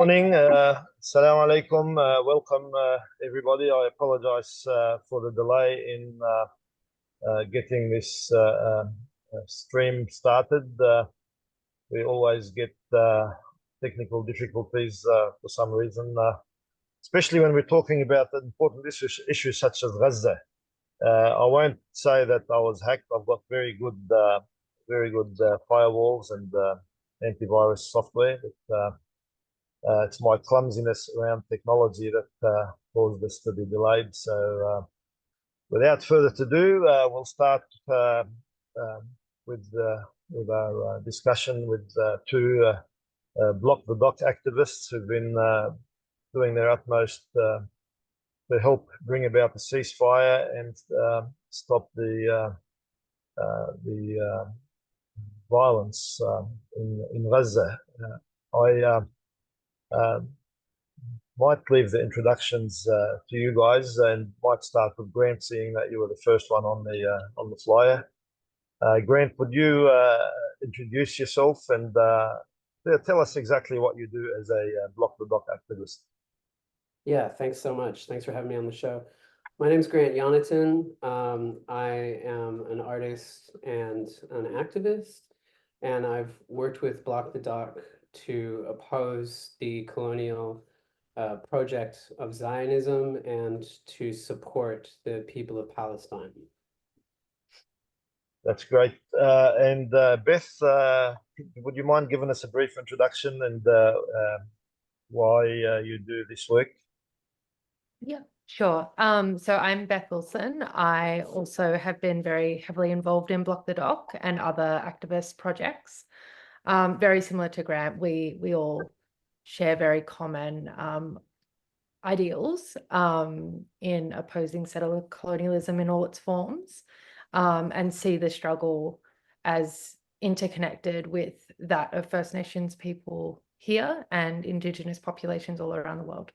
Morning. Assalamu alaikum. Welcome, everybody. I apologize for the delay in getting this stream started. We always get technical difficulties for some reason, especially when we're talking about important issues such as Gaza. I won't say that I was hacked. I've got very good firewalls and antivirus software. It's my clumsiness around technology that caused this to be delayed. So, without further ado, we'll start um, with our discussion with two Block the Dock activists who've been doing their utmost to help bring about a ceasefire and stop the violence in Gaza. I um, might leave the introductions to you guys, and might start with Grant, seeing that you were the first one on the flyer. Grant, would you introduce yourself and tell us exactly what you do as a Block the Dock activist? Yeah, thanks so much. Thanks for having me on the show. My name's Grant Yonatan. I am an artist and an activist, and I've worked with Block the Dock to oppose the colonial project of Zionism and to support the people of Palestine. That's great. And Beth, would you mind giving us a brief introduction and why you do this work? Yeah, sure. So I'm Beth Wilson. I also have been very heavily involved in Block the Dock and other activist projects. Very similar to Grant, we all share very common ideals in opposing settler colonialism in all its forms, and see the struggle as interconnected with that of First Nations people here and Indigenous populations all around the world.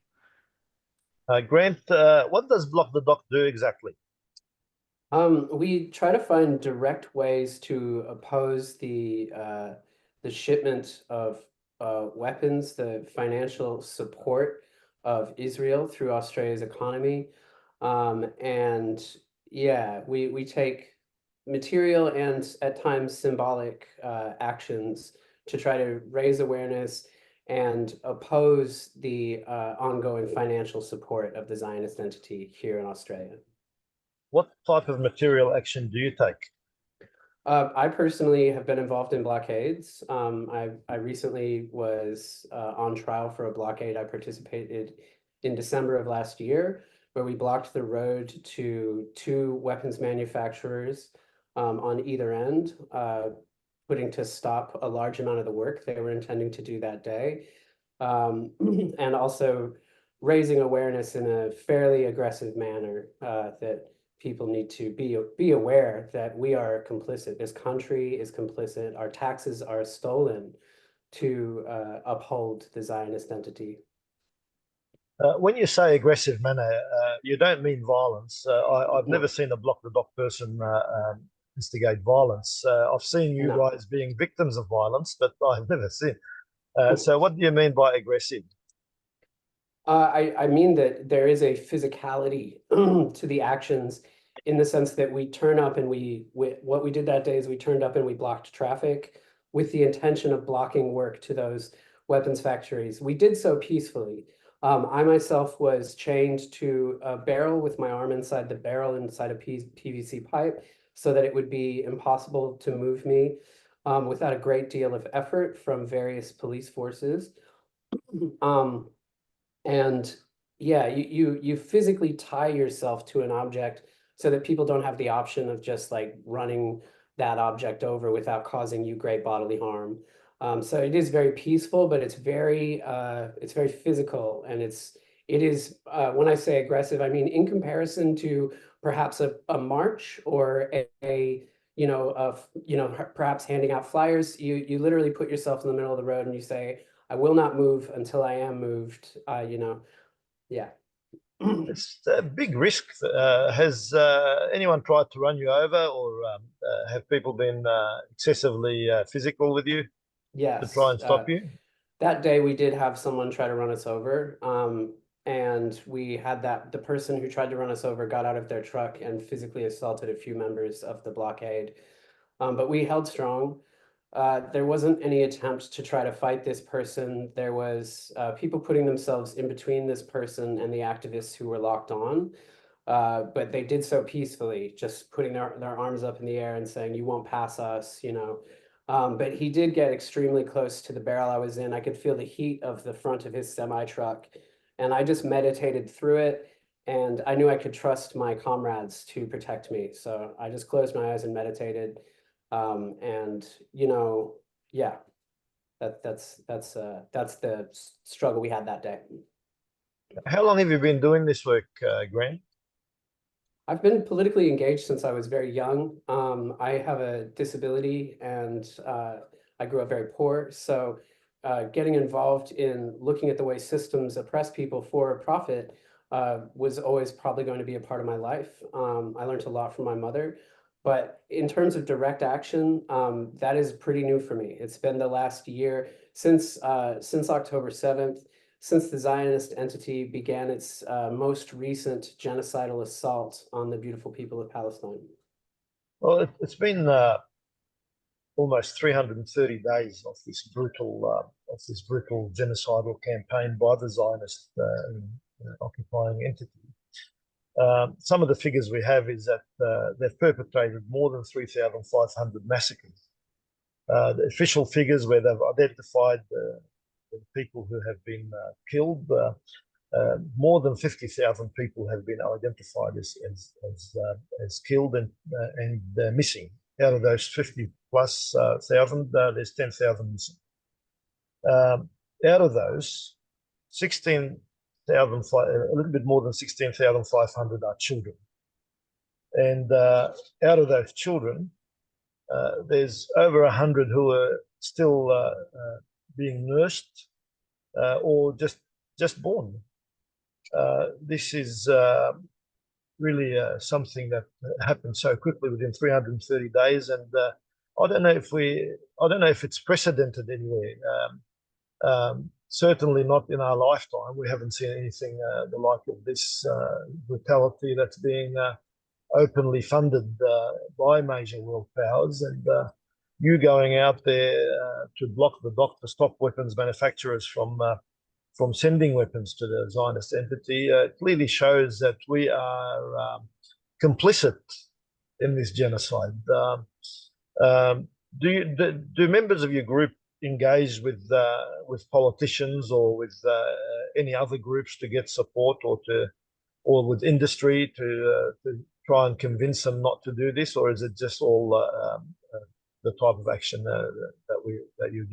Grant, what does Block the Dock do exactly? We try to find direct ways to oppose the shipment of weapons, the financial support of Israel through Australia's economy. And yeah, we take material and at times symbolic actions to try to raise awareness and oppose the ongoing financial support of the Zionist entity here in Australia. What type of material action do you take? I personally have been involved in blockades. I recently was on trial for a blockade I participated in December of last year, where we blocked the road to two weapons manufacturers on either end, putting to stop a large amount of the work they were intending to do that day, and also raising awareness in a fairly aggressive manner that people need to be aware that we are complicit. This country is complicit. Our taxes are stolen to uphold the Zionist entity. When you say aggressive manner, you don't mean violence. I've never seen a Block the Dock person instigate violence. I've seen you guys being victims of violence, but I've never seen. So what do you mean by aggressive? I mean that there is a physicality to the actions, in the sense that we turn up and what we did that day is we turned up and we blocked traffic with the intention of blocking work to those weapons factories. We did so peacefully. I myself was chained to a barrel with my arm inside the barrel inside a PVC pipe so that it would be impossible to move me without a great deal of effort from various police forces. And yeah, you physically tie yourself to an object so that people don't have the option of just like running that object over without causing you great bodily harm. So it is very peaceful, but it's very physical, and it is when I say aggressive, I mean in comparison to perhaps a march or perhaps handing out flyers. You literally put yourself in the middle of the road and you say, I will not move until I am moved. Yeah. It's a big risk. Has anyone tried to run you over, or have people been excessively physical with you to try Yes. and stop you? that day we did have someone try to run us over. And we had the person who tried to run us over got out of their truck and physically assaulted a few members of the blockade. But we held strong. There wasn't any attempt to try to fight this person. There was people putting themselves in between this person and the activists who were locked on. But they did so peacefully, just putting their arms up in the air and saying, "You won't pass us," you know. But he did get extremely close to the barrel I was in. I could feel the heat of the front of his semi-truck, and I just meditated through it. And I knew I could trust my comrades to protect me. So I just closed my eyes and meditated. And you know, yeah, that's the struggle we had that day. How long have you been doing this work, Grant? I've been politically engaged since I was very young. I have a disability and I grew up very poor. So getting involved in looking at the way systems oppress people for profit was always probably going to be a part of my life. I learned a lot from my mother. But in terms of direct action, that is pretty new for me. It's been the last year since October 7th. Since the Zionist entity began its most recent genocidal assault on the beautiful people of Palestine. Well, it's been almost 330 days of this brutal genocidal campaign by the Zionist occupying entity. Some of the figures we have is that they've perpetrated more than 3,500 massacres. The official figures where they've identified the people who have been killed, more than 50,000 people have been identified as killed and missing. Out of those 50 plus thousand, there's 10,000 missing. Out of those, 16,000, a little bit more than 16,500 are children. And out of those children, there's over 100 who are still being nursed or just born. This is really something that happened so quickly within 330 days, and I don't know if it's precedented anywhere. Certainly not in our lifetime. We haven't seen anything the like of this brutality that's being openly funded by major world powers, and you going out there to block the dock to stop weapons manufacturers from sending weapons to the Zionist entity clearly shows that we are complicit in this genocide. Do members of your group engage with politicians or with any other groups to get support, or with industry to try and convince them not to do this, or is it just all the type of action that you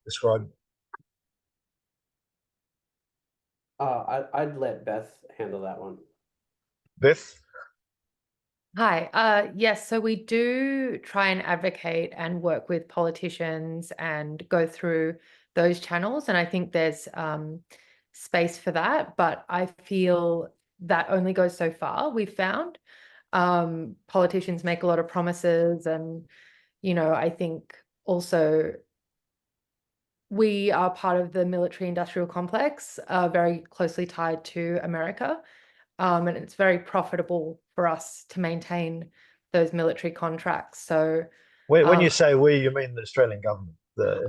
described? I'd let Beth handle that one. Beth? Hi. Yes, so we do try and advocate and work with politicians and go through those channels, and I think there's space for that, but I feel that only goes so far. We've found politicians make a lot of promises, and I think also we are part of the military industrial complex, very closely tied to America. And it's very profitable for us to maintain those military contracts. So when you say we, you mean the Australian government?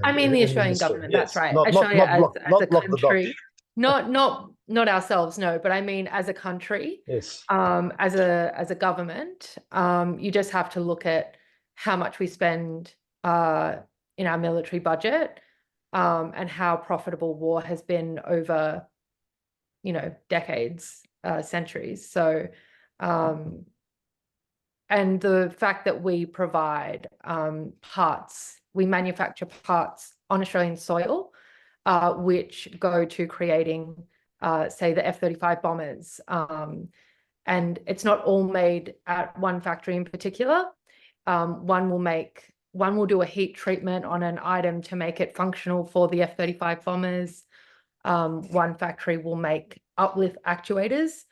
I mean the Australian government, that's right. Australia as a country, not ourselves, no, but I mean as a country, yes. As a government, you just have to look at how much we spend in our military budget, and how profitable war has been over, decades, centuries. So, and the fact that we provide parts, we manufacture parts on Australian soil, which go to creating, say, the F-35 bombers. And it's not all made at one factory in particular. One will do a heat treatment on an item to make it functional for the F-35 bombers. One factory will make uplift actuators,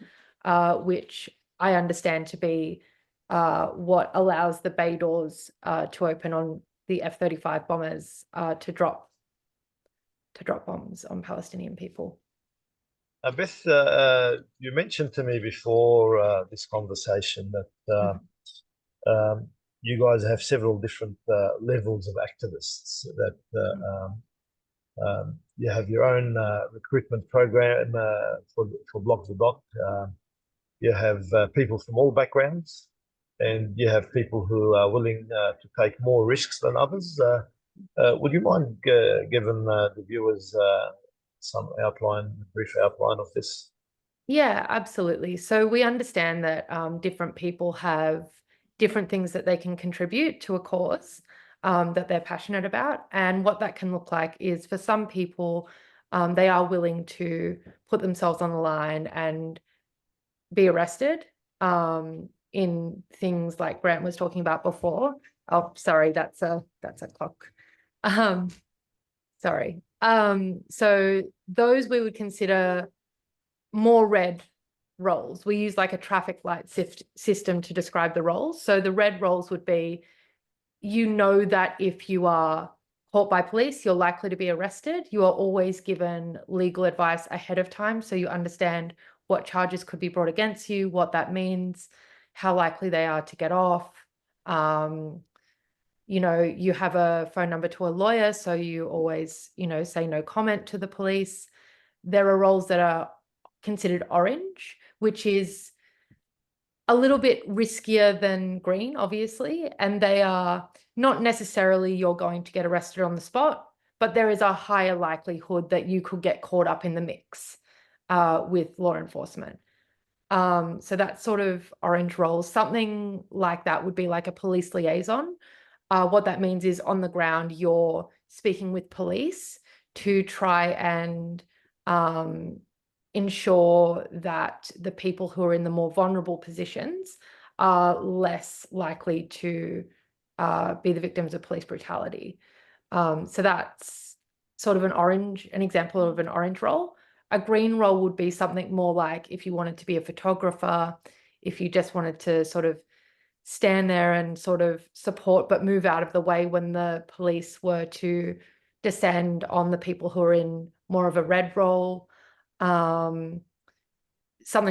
which I understand to be what allows the bay doors to open on the F-35 bombers to drop drop bombs on Palestinian people. Beth, you mentioned to me before this conversation that you guys have several different levels of activists, that you have your own recruitment program for Block the Dock. You have people from all backgrounds, and you have people who are willing to take more risks than others. Would you mind giving the viewers some brief outline of this? Yeah, absolutely. So we understand that different people have different things that they can contribute to a cause that they're passionate about. And what that can look like is, for some people, they are willing to put themselves on the line and be arrested in things like Grant was talking about before. Oh, sorry, that's a clock. Sorry. So those we would consider more red roles. We use like a traffic light system to describe the roles. So the red roles would be, you know, that if you are caught by police, you're likely to be arrested. You are always given legal advice ahead of time, so you understand what charges could be brought against you, what that means, how likely they are to get off. You know, you have a phone number to a lawyer, so you always, you know, say no comment to the police. There are roles that are considered orange, which is a little bit riskier than green, obviously, and they are not necessarily you're going to get arrested on the spot, but there is a higher likelihood that you could get caught up in the mix with law enforcement. So that's sort of orange roles. Something like that would be like a police liaison. What that means is, on the ground, you're speaking with police to try and ensure that the people who are in the more vulnerable positions are less likely to be the victims of police brutality. So that's sort of an example of an orange role. A green role would be something more like if you wanted to be a photographer, if you just wanted to sort of stand there and sort of support but move out of the way when the police were to descend on the people who are in more of a red role. Something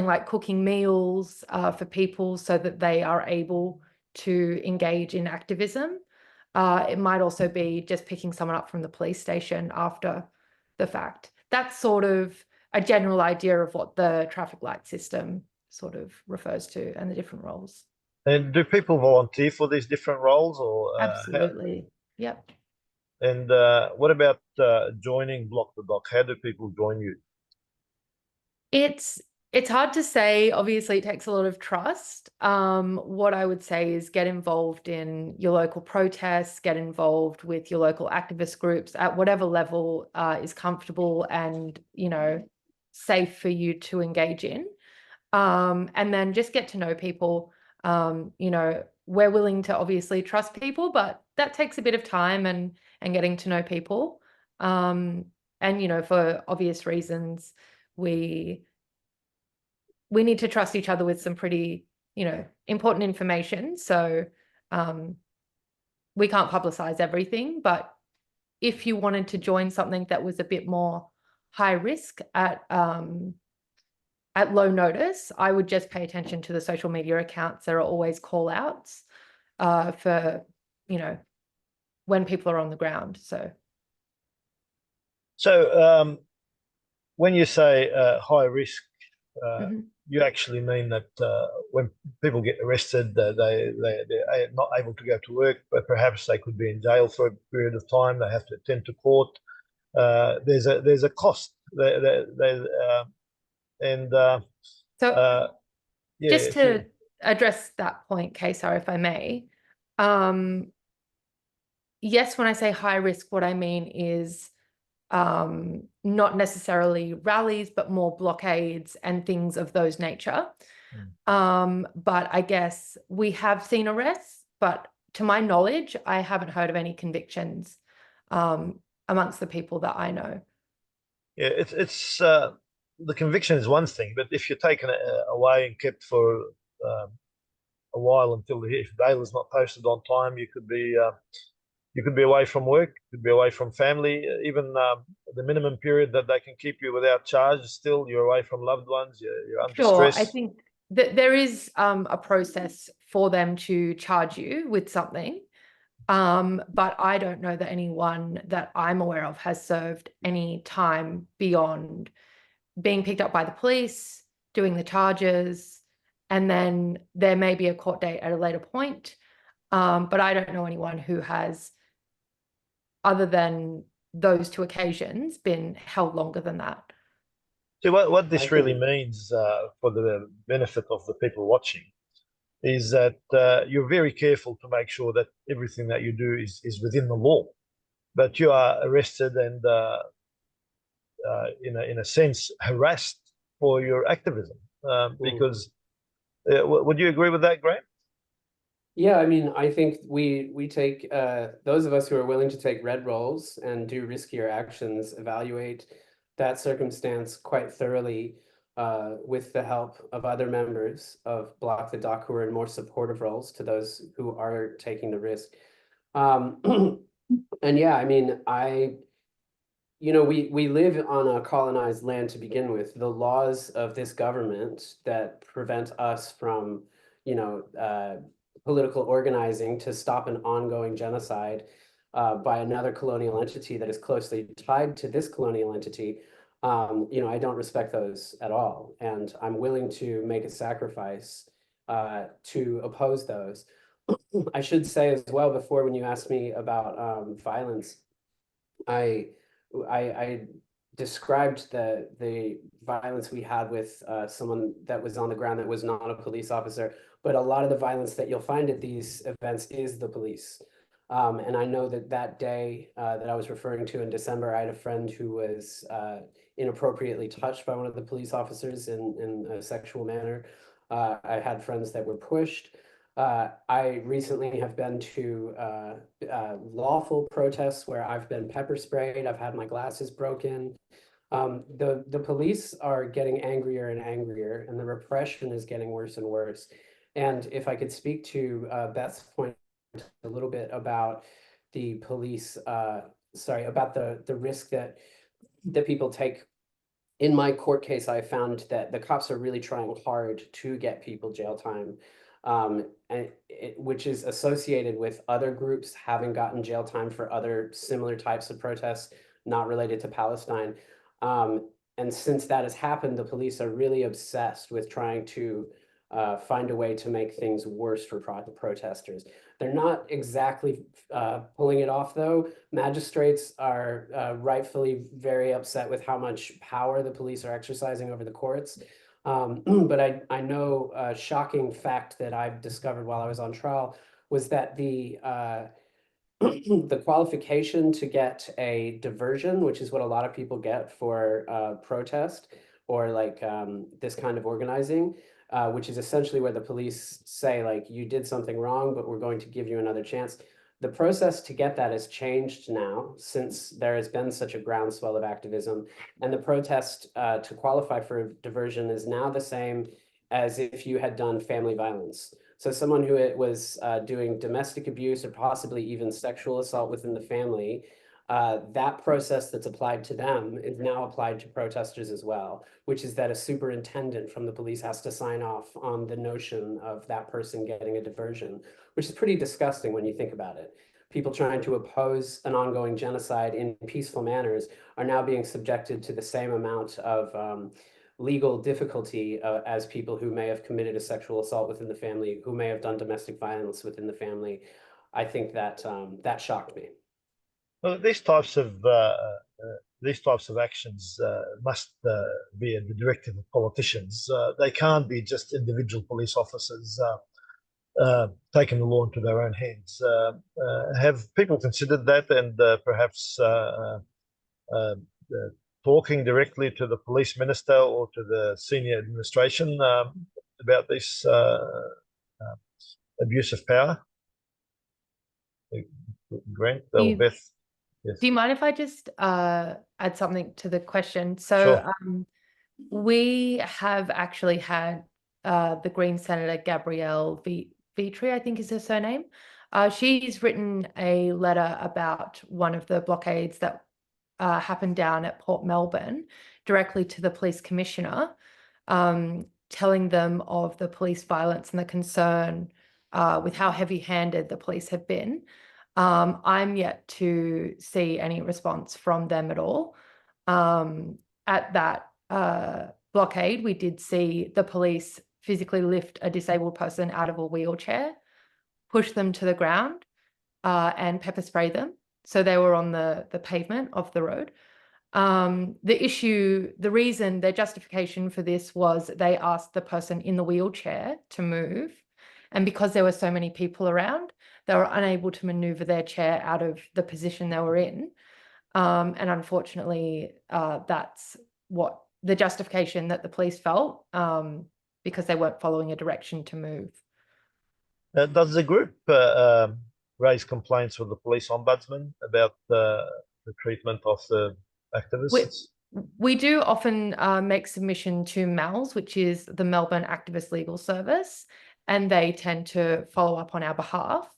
like cooking meals for people so that they are able to engage in activism. It might also be just picking someone up from the police station after the fact. That's sort of a general idea of what the traffic light system sort of refers to, and the different roles. And do people volunteer for these different roles, or Absolutely. Yep. And what about joining Block the Dock? How do people join you? It's hard to say. Obviously, it takes a lot of trust. What I would say is get involved in your local protests, get involved with your local activist groups at whatever level is comfortable and, you know, safe for you to engage in. And then just get to know people. You know, we're willing to obviously trust people, but that takes a bit of time and getting to know people. And, you know, for obvious reasons, we need to trust each other with some pretty, you know, important information. So we can't publicize everything, but if you wanted to join something that was a bit more high risk at low notice, I would just pay attention to the social media accounts. There are always call outs for, you know, when people are on the ground. So when you say high risk, you actually mean that when people get arrested, they're not able to go to work, but perhaps they could be in jail for a period of time. They have to attend to court. There's a cost. Just to address that point, Keysar, if I may, yes, when I say high risk, what I mean is not necessarily rallies, but more blockades and things of those nature. But I guess we have seen arrests, but to my knowledge, I haven't heard of any convictions amongst the people that I know. Yeah, it's the conviction is one thing, but if you're taken away and kept for a while until if bail is not posted on time, you could be you could be away from work, you could be away from family, even the minimum period that they can keep you without charge. Still, you're away from loved ones. You're under Sure, I stress. think that there is a process for them to charge you with something. But I don't know that anyone that I'm aware of has served any time beyond being picked up by the police, doing the charges, and then there may be a court date at a later point. But I don't know anyone who has, other than those two occasions, been held longer than that. So what this I really think, means for the benefit of the people watching is that you're very careful to make sure that everything that you do is within the law. But you are arrested and, in a sense, harassed for your activism. Because would you agree with that, Graham? yeah, I mean, I think we take those of us who are willing to take red roles and do riskier actions, evaluate that circumstance quite thoroughly with the help of other members of Block the Dock who are in more supportive roles to those who are taking the risk. And yeah, I mean, we live on a colonized land to begin with. The laws of this government that prevent us from, political organizing to stop an ongoing genocide by another colonial entity that is closely tied to this colonial entity, I don't respect those at all. And I'm willing to make a sacrifice to oppose those. I should say as well before, when you asked me about violence, I described the violence we had with someone that was on the ground that was not a police officer, but a lot of the violence that you'll find at these events is the police. And I know that day that I was referring to in December, I had a friend who was inappropriately touched by one of the police officers in a sexual manner. I had friends that were pushed. I recently have been to lawful protests where I've been pepper sprayed, I've had my glasses broken. The police are getting angrier and angrier, and the repression is getting worse and worse. And if I could speak to Beth's point a little bit about the police, about the risk that people take. In my court case, I found that the cops are really trying hard to get people jail time, which is associated with other groups having gotten jail time for other similar types of protests not related to Palestine. And since that has happened, the police are really obsessed with trying to find a way to make things worse for protesters. They're not exactly pulling it off, though. Magistrates are rightfully very upset with how much power the police are exercising over the courts. But I know a shocking fact that I've discovered while I was on trial was that the the qualification to get a diversion, which is what a lot of people get for protest or like this kind of organizing, which is essentially where the police say, like, you did something wrong, but we're going to give you another chance. The process to get that has changed now since there has been such a groundswell of activism, and the protest to qualify for diversion is now the same as if you had done family violence. So someone who was doing domestic abuse or possibly even sexual assault within the family, that process that's applied to them is now applied to protesters as well, which is that a superintendent from the police has to sign off on the notion of that person getting a diversion, which is pretty disgusting when you think about it. People trying to oppose an ongoing genocide in peaceful manners are now being subjected to the same amount of legal difficulty as people who may have committed a sexual assault within the family, who may have done domestic violence within the family. I think that that shocked me. Well, these types of actions must be at the directive of politicians. They can't be just individual police officers taking the law into their own hands. Have people considered that and perhaps talking directly to the police minister or to the senior administration about this abuse of power? Grant or Beth? Yes. Do you mind if I just add something to the question? So Sure. We have actually had the Green Senator Gabrielle Vitry, I think is her surname, She's written a letter about one of the blockades that happened down at Port Melbourne directly to the police commissioner, telling them of the police violence and the concern with how heavy-handed the police have been. I'm yet to see any response from them at all. At that blockade, we did see the police physically lift a disabled person out of a wheelchair, push them to the ground, and pepper spray them. So they were on the pavement of the road. The reason, their justification for this was they asked the person in the wheelchair to move. And because there were so many people around, they were unable to maneuver their chair out of the position they were in. And unfortunately, that's what the justification that the police felt, because they weren't following a direction to move. Does the group raise complaints with the police ombudsman about the treatment of the activists? We do often make submission to MALS, which is the Melbourne Activist Legal Service, and they tend to follow up on our behalf.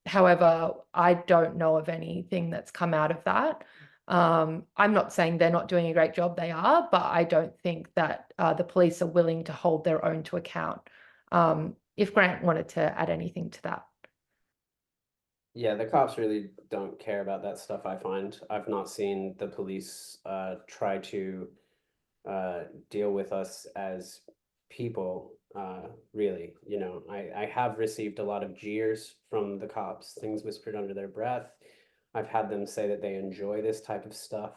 However, I don't know of anything that's come out of that. I'm not saying they're not doing a great job, they are, but I don't think that the police are willing to hold their own to account. If Grant wanted to add anything to that. Yeah, the cops really don't care about that stuff, I find. I've not seen the police try to deal with us as people, really. You know, I have received a lot of jeers from the cops, things whispered under their breath. I've had them say that they enjoy this type of stuff.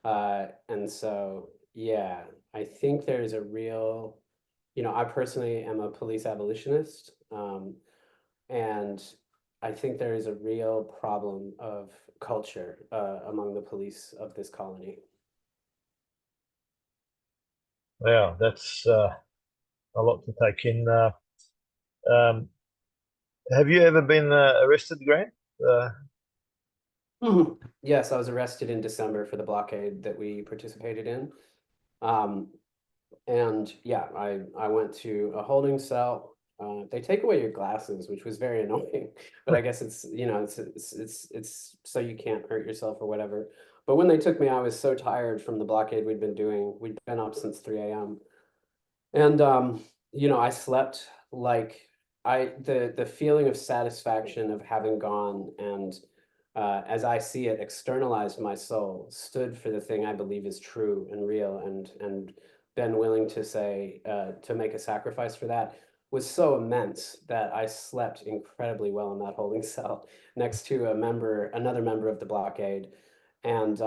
And so, yeah, I think there's a real, you know, I personally am a police abolitionist, and I think there is a real problem of culture among the police of this colony. Yeah, that's a lot to take in. Have you ever been arrested, Grant? Yes, I was arrested in December for the blockade that we participated in. And yeah, I went to a holding cell. They take away your glasses, which was very annoying, but I guess it's, you know, it's so you can't hurt yourself or whatever. But when they took me, I was so tired from the blockade we'd been doing. We'd been up since 3 a.m. And you know, I slept like the feeling of satisfaction of having gone and as I see it, externalized my soul, stood for the thing I believe is true and real, and been willing to say to make a sacrifice for that was so immense that I slept incredibly well in that holding cell next to another member of the blockade. And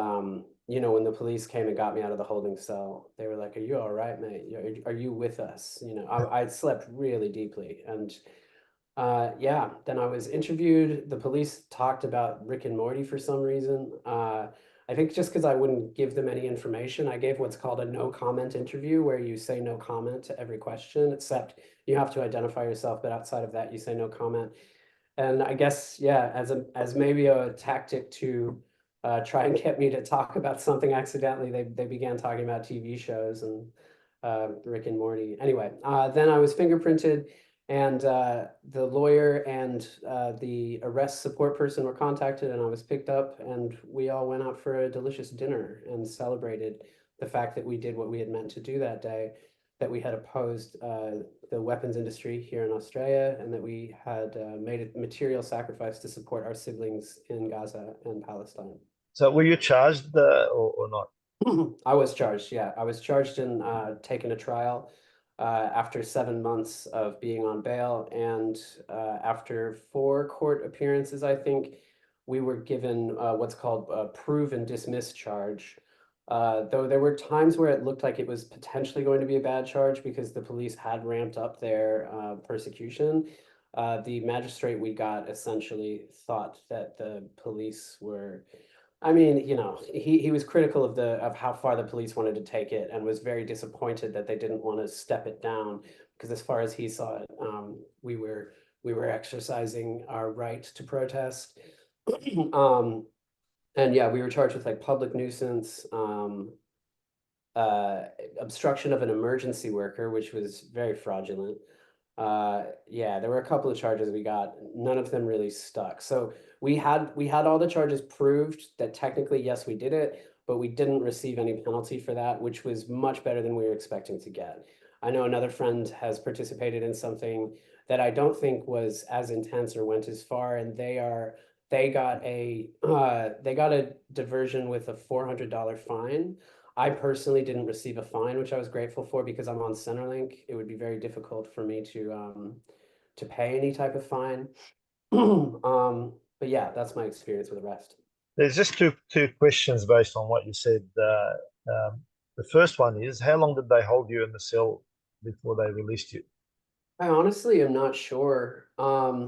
you know, when the police came and got me out of the holding cell, they were like, "Are you all right, mate? Are you with us?" You know, I slept really deeply, and yeah, then I was interviewed. The police talked about Rick and Morty for some reason. I think just because I wouldn't give them any information, I gave what's called a no comment interview, where you say no comment to every question, except you have to identify yourself, but outside of that, you say no comment. And I guess, yeah, as maybe a tactic to try and get me to talk about something accidentally, they began talking about TV shows and Rick and Morty. Anyway, then I was fingerprinted, and the lawyer and the arrest support person were contacted, and I was picked up, and we all went out for a delicious dinner and celebrated the fact that we did what we had meant to do that day, that we had opposed the weapons industry here in Australia, and that we had made a material sacrifice to support our siblings in Gaza and Palestine. So were you charged or not? I was charged, yeah. I was charged and taken to trial after 7 months of being on bail, and after 4 court appearances, I think, we were given what's called a prove and dismiss charge. Though there were times where it looked like it was potentially going to be a bad charge because the police had ramped up their persecution. The magistrate we got essentially thought that the police were, I mean, you know, he was critical of how far the police wanted to take it, and was very disappointed that they didn't want to step it down, because as far as he saw it, we were exercising our right to protest. And yeah, we were charged with like public nuisance, obstruction of an emergency worker, which was very fraudulent, Yeah, there were a couple of charges we got. None of them really stuck. So we had all the charges proved that technically, yes, we did it, but we didn't receive any penalty for that, which was much better than we were expecting to get. I know another friend has participated in something that I don't think was as intense or went as far, and they got a diversion with a $400 fine. I personally didn't receive a fine, which I was grateful for because I'm on Centerlink. It would be very difficult for me to pay any type of fine. But yeah, that's my experience with arrest. There's just two questions based on what you said. The first one is, how long did they hold you in the cell before they released you? I honestly am not sure. Uh,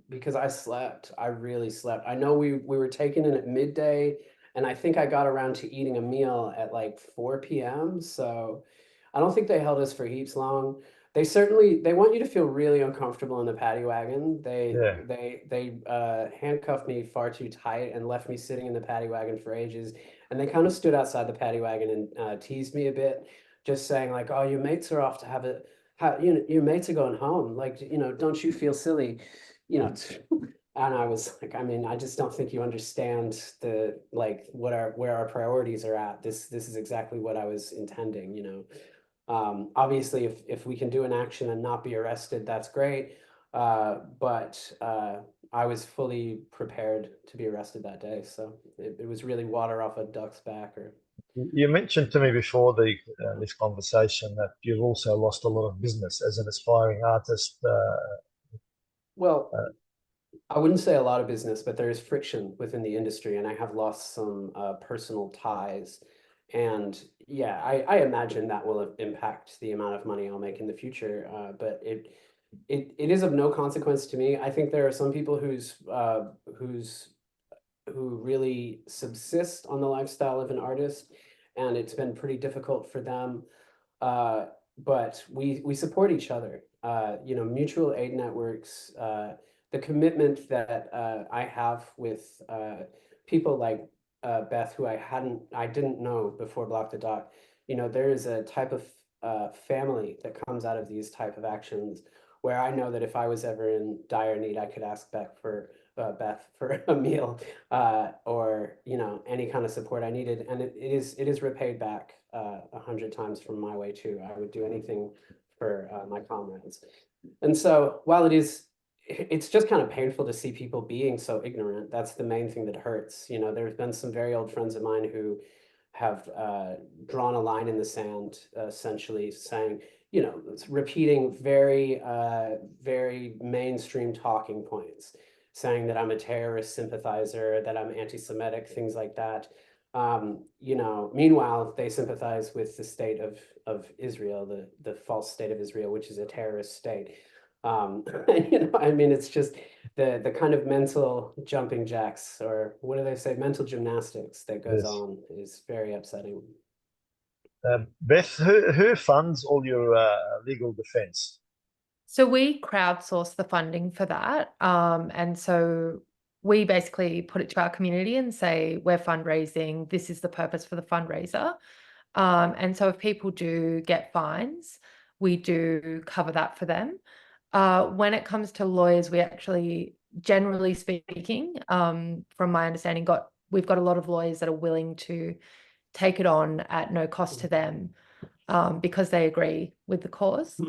because I slept. I really slept. I know we were taken in at midday, and I think I got around to eating a meal at like 4 p.m. So I don't think they held us for heaps long. They want you to feel really uncomfortable in the paddy wagon. Yeah. They handcuffed me far too tight and left me sitting in the paddy wagon for ages. And they kind of stood outside the paddy wagon and teased me a bit, just saying like, "Oh, your mates are off to have a your mates are going home. Like, don't you feel silly?" You know, and I was like, I mean, I just don't think you understand the like where our priorities are at. This is exactly what I was intending. Obviously, if we can do an action and not be arrested, that's great. But I was fully prepared to be arrested that day, so it was really water off a duck's back. Or You mentioned to me before this conversation that you've also lost a lot of business as an aspiring artist. well, Uh, I wouldn't say a lot of business, but there is friction within the industry, and I have lost some personal ties. And yeah, I imagine that will impact the amount of money I'll make in the future. But it is of no consequence to me. I think there are some people who really subsist on the lifestyle of an artist, and it's been pretty difficult for them. Uh, but we support each other. Mutual aid networks. The commitment that I have with people like Beth, who I didn't know before Block the Dock. There is a type of family that comes out of these type of actions, where I know that if I was ever in dire need, I could ask Beth for a meal, or any kind of support I needed, and it is repaid back 100 times from my way too. I would do anything for my comrades. And so while it's just kind of painful to see people being so ignorant. That's the main thing that hurts. There's been some very old friends of mine who have drawn a line in the sand, essentially saying, it's repeating very mainstream talking points, saying that I'm a terrorist sympathizer, that I'm anti-Semitic, things like that. Meanwhile, they sympathize with the state of Israel, the false state of Israel, which is a terrorist state. I mean, it's just the kind of mental jumping jacks, or what do they say, mental gymnastics that goes yes. on is very upsetting. Beth, who funds all your legal defense? So we crowdsource the funding for that. And so we basically put it to our community and say, we're fundraising, this is the purpose for the fundraiser. And so if people do get fines, we do cover that for them. When it comes to lawyers, we actually, generally speaking, from my understanding, we've got a lot of lawyers that are willing to take it on at no cost to them, because they agree with the cause.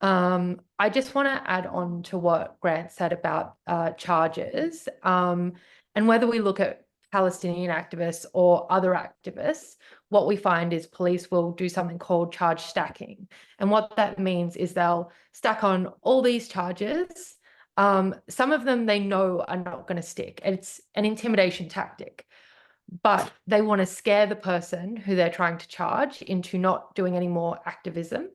I just want to add on to what Grant said about charges, and whether we look at Palestinian activists or other activists, what we find is police will do something called charge stacking. And what that means is they'll stack on all these charges. Some of them they know are not going to stick. It's an intimidation tactic, but they want to scare the person who they're trying to charge into not doing any more activism.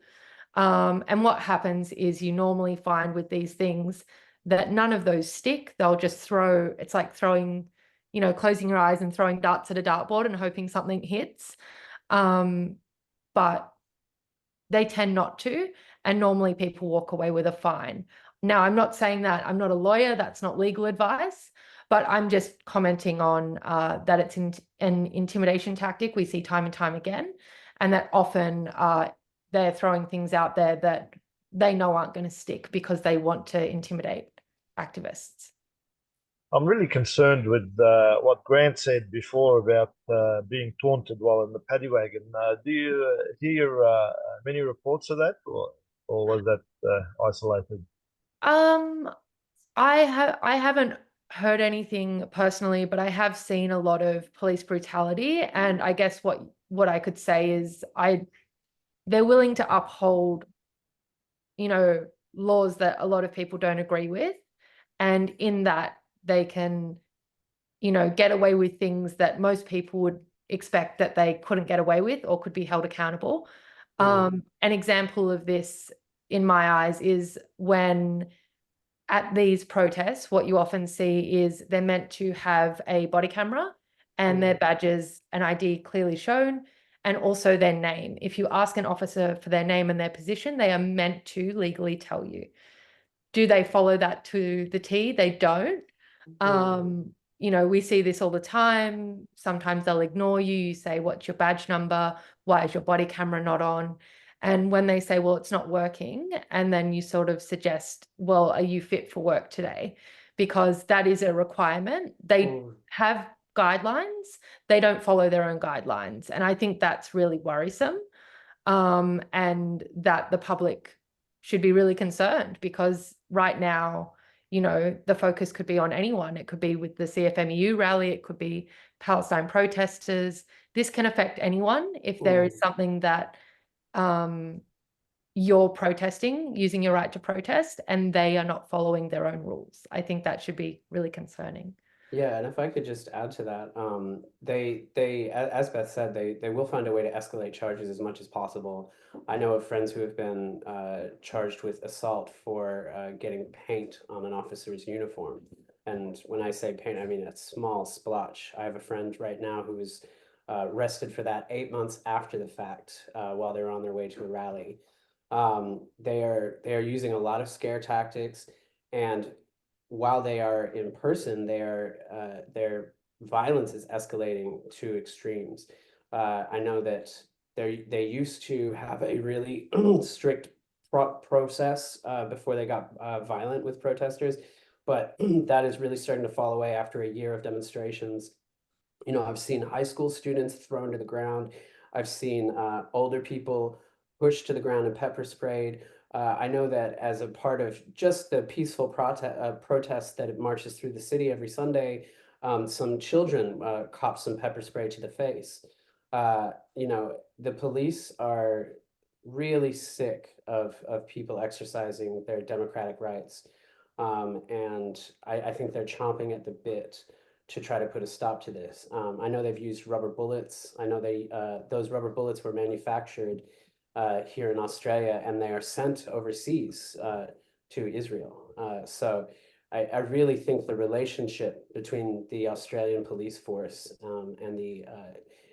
And what happens is you normally find with these things that none of those stick. They'll just it's like throwing, closing your eyes and throwing darts at a dartboard and hoping something hits. But they tend not to. And normally people walk away with a fine. Now, I'm not saying that, I'm not a lawyer, that's not legal advice, but I'm just commenting on that it's an intimidation tactic we see time and time again, and that often they're throwing things out there that they know aren't going to stick because they want to intimidate activists. I'm really concerned with what Grant said before about being taunted while in the paddy wagon. Do you hear many reports of that, or was that isolated? I haven't heard anything personally, but I have seen a lot of police brutality, and I guess what I could say is they're willing to uphold, laws that a lot of people don't agree with, and in that they can, get away with things that most people would expect that they couldn't get away with or could be held accountable. An example of this in my eyes is when at these protests, what you often see is they're meant to have a body camera and their badges and ID clearly shown, and also their name. If you ask an officer for their name and their position, they are meant to legally tell you. Do they follow that to the T? They don't. We see this all the time. Sometimes they'll ignore you. You say, what's your badge number? Why is your body camera not on? And when they say, well, it's not working, and then you sort of suggest, well, are you fit for work today? Because that is a requirement. They have guidelines. They don't follow their own guidelines. And I think that's really worrisome. And that the public should be really concerned, because right now, the focus could be on anyone. It could be with the CFMEU rally. It could be Palestine protesters. This can affect anyone if there is something that you're protesting, using your right to protest, and they are not following their own rules. I think that should be really concerning. Yeah, and if I could just add to that, as Beth said, they will find a way to escalate charges as much as possible. I know of friends who have been charged with assault for getting paint on an officer's uniform. And when I say paint, I mean a small splotch. I have a friend right now who was arrested for that 8 months after the fact, while they were on their way to a rally. They are using a lot of scare tactics, and while they are in person, their violence is escalating to extremes. I know that they used to have a really strict process before they got violent with protesters, but that is really starting to fall away after a year of demonstrations. I've seen high school students thrown to the ground. I've seen older people pushed to the ground and pepper sprayed. I know that as a part of just the peaceful protest that it marches through the city every Sunday, some children caught some pepper spray to the face. The police are really sick of people exercising their democratic rights. And I think they're chomping at the bit to try to put a stop to this. I know they've used rubber bullets. I know those rubber bullets were manufactured here in Australia, and they are sent overseas to Israel. So I really think the relationship between the Australian police force and the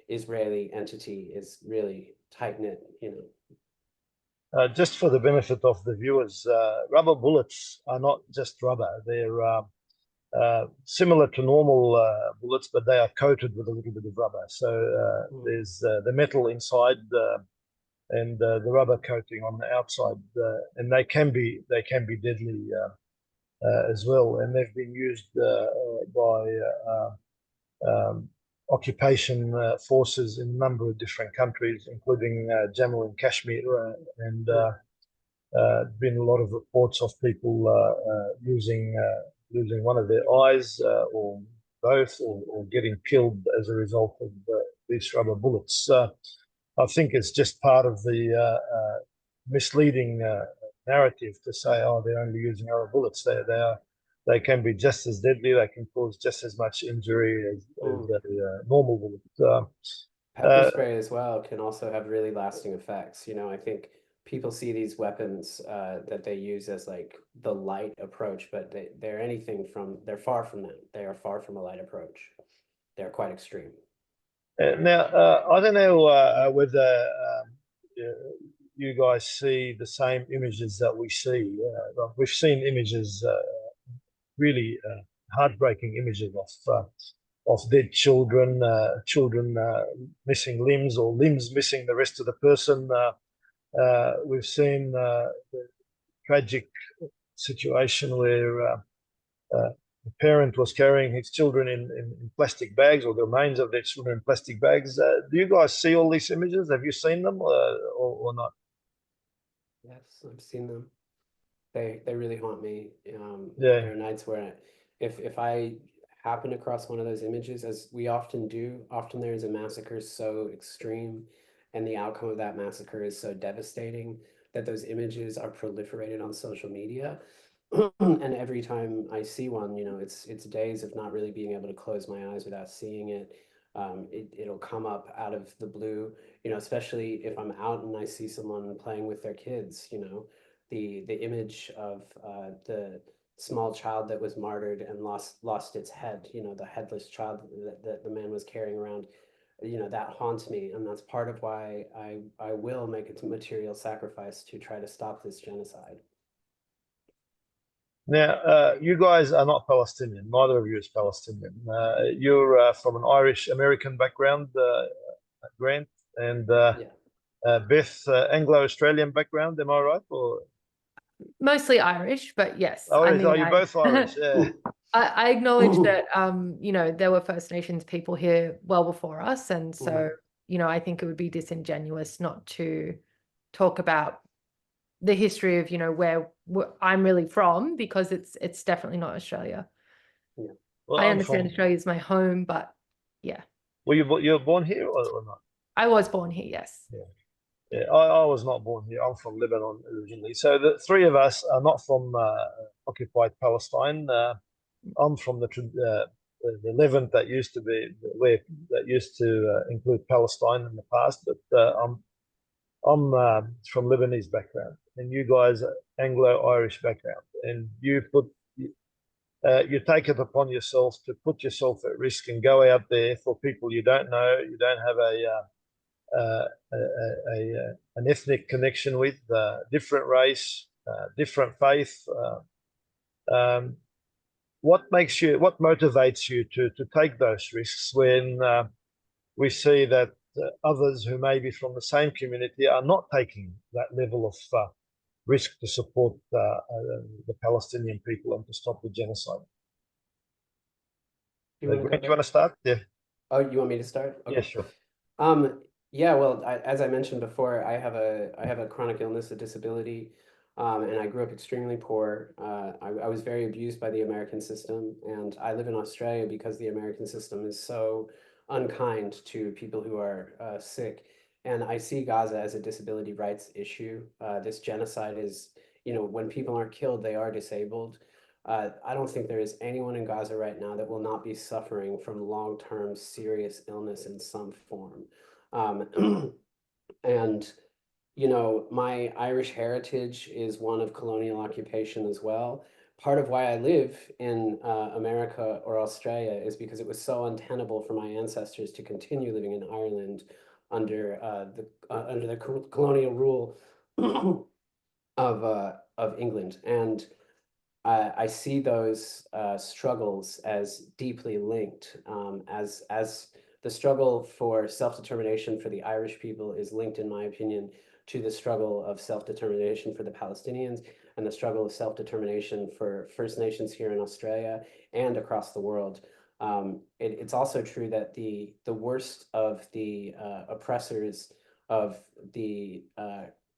Israeli entity is really tight-knit, Just for the benefit of the viewers, rubber bullets are not just rubber. They're similar to normal bullets, but they are coated with a little bit of rubber. So there's the metal inside and the rubber coating on the outside, and they can be deadly as well. And they've been used by occupation forces in a number of different countries, including Jammu and Kashmir, and been a lot of reports of people losing one of their eyes or both, or getting killed as a result of these rubber bullets. I think it's just part of the misleading narrative to say, oh, they're only using rubber bullets. They can be just as deadly. They can cause just as much injury as a normal bullet. Pepper spray as well can also have really lasting effects. I think people see these weapons that they use as like the light approach, but they're far from that. They are far from a light approach. They're quite extreme. Now, I don't know whether you guys see the same images that we see. We've seen images, really heartbreaking images of dead children, children missing limbs, or limbs missing the rest of the person. We've seen tragic situation where the parent was carrying his children in plastic bags, or the remains of their children in plastic bags. Do you guys see all these images? Have you seen them or not? Yes, I've seen them. They really haunt me. Yeah. There are nights where if I happen across one of those images, as we often do, often there is a massacre so extreme and the outcome of that massacre is so devastating that those images are proliferated on social media. And every time I see one, you know, it's days of not really being able to close my eyes without seeing it. It'll come up out of the blue, you know, especially if I'm out and I see someone playing with their kids, you know, the image of the small child that was martyred and lost its head, you know, the headless child that the man was carrying around, you know, that haunts me, and that's part of why I will make a material sacrifice to try to stop this genocide. Now, you guys are not Palestinian. Neither of you is Palestinian. You're from an Irish American background, Grant, and Yeah. Beth, Anglo-Australian background. Am I right? Or Mostly Irish, but yes, oh, I mean, you're both Irish? Yeah. I acknowledge that, you know, there were First Nations people here well before us, and so, you know, I think it would be disingenuous not to talk about the history of, you know, where I'm really from, because it's definitely not Australia. Yeah. Well, I understand Australia is my home, but yeah. Were you were born here or not? I was born here, yes. Yeah. Yeah, I was not born here. I'm from Lebanon originally. So the three of us are not from occupied Palestine. I'm from the Levant that used to be where that used to include Palestine in the past, but I'm from Lebanese background, and you guys are Anglo-Irish background, and you take it upon yourself to put yourself at risk and go out there for people you don't know, you don't have an ethnic connection with, different race, different faith. What motivates you to take those risks when we see that others who may be from the same community are not taking that level of risk to support the Palestinian people and to stop the genocide? You want to Grant, you want to start? Yeah. Oh, you want me to start? Okay. Yeah, sure. Yeah, well, as I mentioned before, I have a chronic illness, a disability, and I grew up extremely poor. I was very abused by the American system, and I live in Australia because the American system is so unkind to people who are sick. And I see Gaza as a disability rights issue. This genocide is, you know, when people aren't killed, they are disabled. I don't think there is anyone in Gaza right now that will not be suffering from long-term serious illness in some form. And, you know, my Irish heritage is one of colonial occupation as well. Part of why I live in America or Australia is because it was so untenable for my ancestors to continue living in Ireland under the colonial rule of England. And I see those struggles as deeply linked, as the struggle for self-determination for the Irish people is linked, in my opinion, to the struggle of self-determination for the Palestinians and the struggle of self-determination for First Nations here in Australia and across the world. It's also true that the worst of the oppressors of the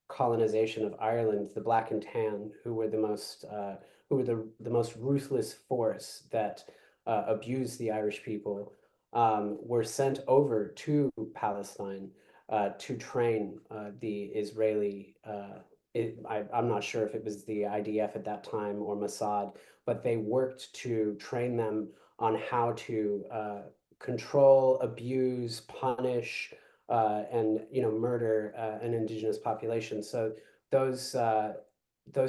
colonization of Ireland, the Black and Tan, who were the most ruthless force that abused the Irish people, were sent over to Palestine to train the Israeli. I'm not sure if it was the IDF at that time or Mossad, but they worked to train them on how to control, abuse, punish, and murder an indigenous population. So those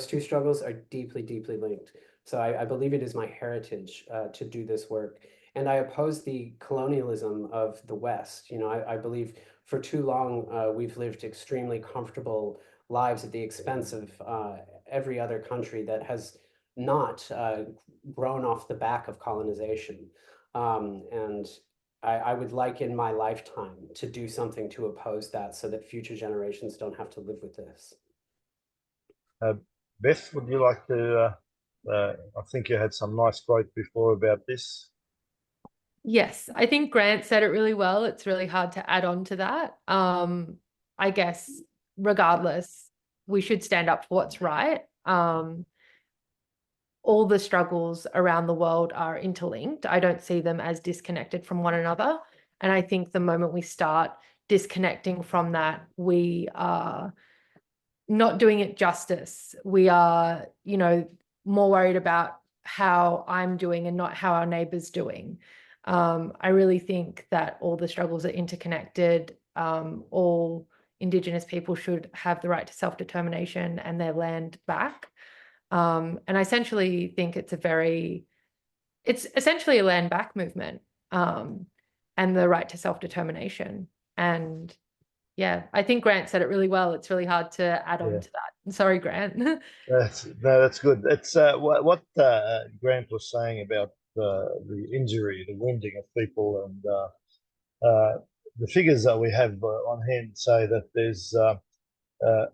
two struggles are deeply, deeply linked. So I believe it is my heritage to do this work. And I oppose the colonialism of the West. You know, I believe for too long we've lived extremely comfortable lives at the expense of every other country that has not grown off the back of colonization. And I would like in my lifetime to do something to oppose that so that future generations don't have to live with this. Beth, would you like to? I think you had some nice quote before about this. Yes, I think Grant said it really well. It's really hard to add on to that. I guess regardless, we should stand up for what's right. All the struggles around the world are interlinked. I don't see them as disconnected from one another. And I think the moment we start disconnecting from that, we are not doing it justice. We are, more worried about how I'm doing and not how our neighbor's doing. I really think that all the struggles are interconnected. All Indigenous people should have the right to self-determination and their land back. And I essentially think it's essentially a land back movement, and the right to self-determination. And yeah, I think Grant said it really well. It's really hard to add on to that. Sorry, Grant. That's good. It's what Grant was saying about the injury, the wounding of people, and the figures that we have on hand say that there's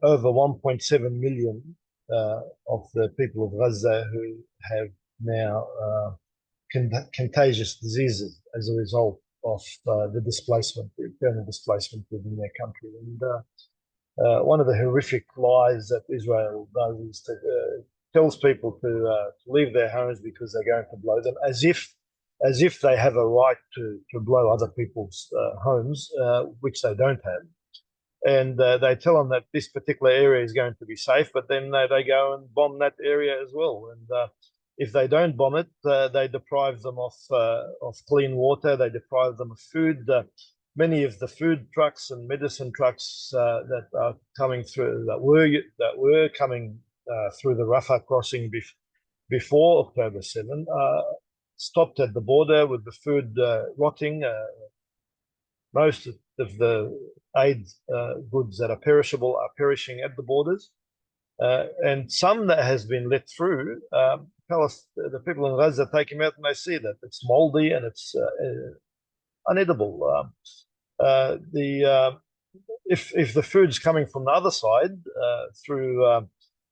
over 1.7 million of the people of Gaza who have now contagious diseases as a result of the displacement, the internal displacement within their country. And one of the horrific lies that Israel does is to tells people to leave their homes because they're going to blow them, as if they have a right to blow other people's homes, which they don't have. And they tell them that this particular area is going to be safe, but then they go and bomb that area as well. And if they don't bomb it, they deprive them of clean water. They deprive them of food. Many of the food trucks and medicine trucks that are coming through, that were coming through the Rafah crossing before October 7, stopped at the border with the food rotting. Most of the aid goods that are perishable are perishing at the borders. And some that has been let through, the people in Gaza take them out and they see that it's moldy and it's unedible. If the food's coming from the other side, through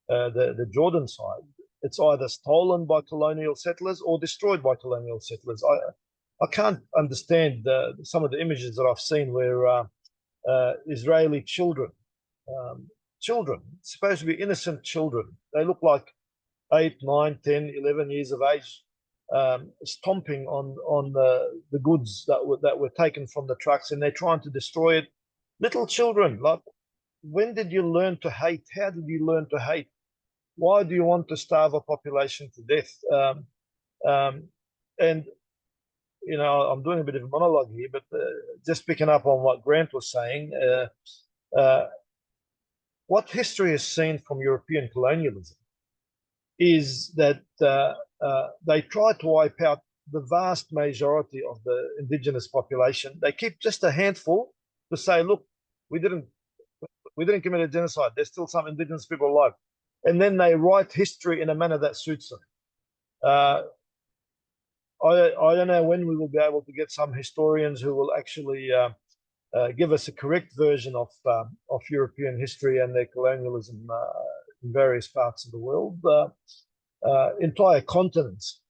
the Jordan side, it's either stolen by colonial settlers or destroyed by colonial settlers. I can't understand some of the images that I've seen where Israeli children, supposed to be innocent children, they look like 8, 9, 10, 11 years of age, stomping on the goods that were taken from the trucks, and they're trying to destroy it. Little children, like, when did you learn to hate? How did you learn to hate? Why do you want to starve a population to death? And I'm doing a bit of a monologue here, but just picking up on what Grant was saying, what history has seen from European colonialism is that they try to wipe out the vast majority of the indigenous population. They keep just a handful to say, look, we didn't commit a genocide. There's still some indigenous people alive. And then they write history in a manner that suits them. I don't know when we will be able to get some historians who will actually give us a correct version of European history and their colonialism in various parts of the world. Entire continents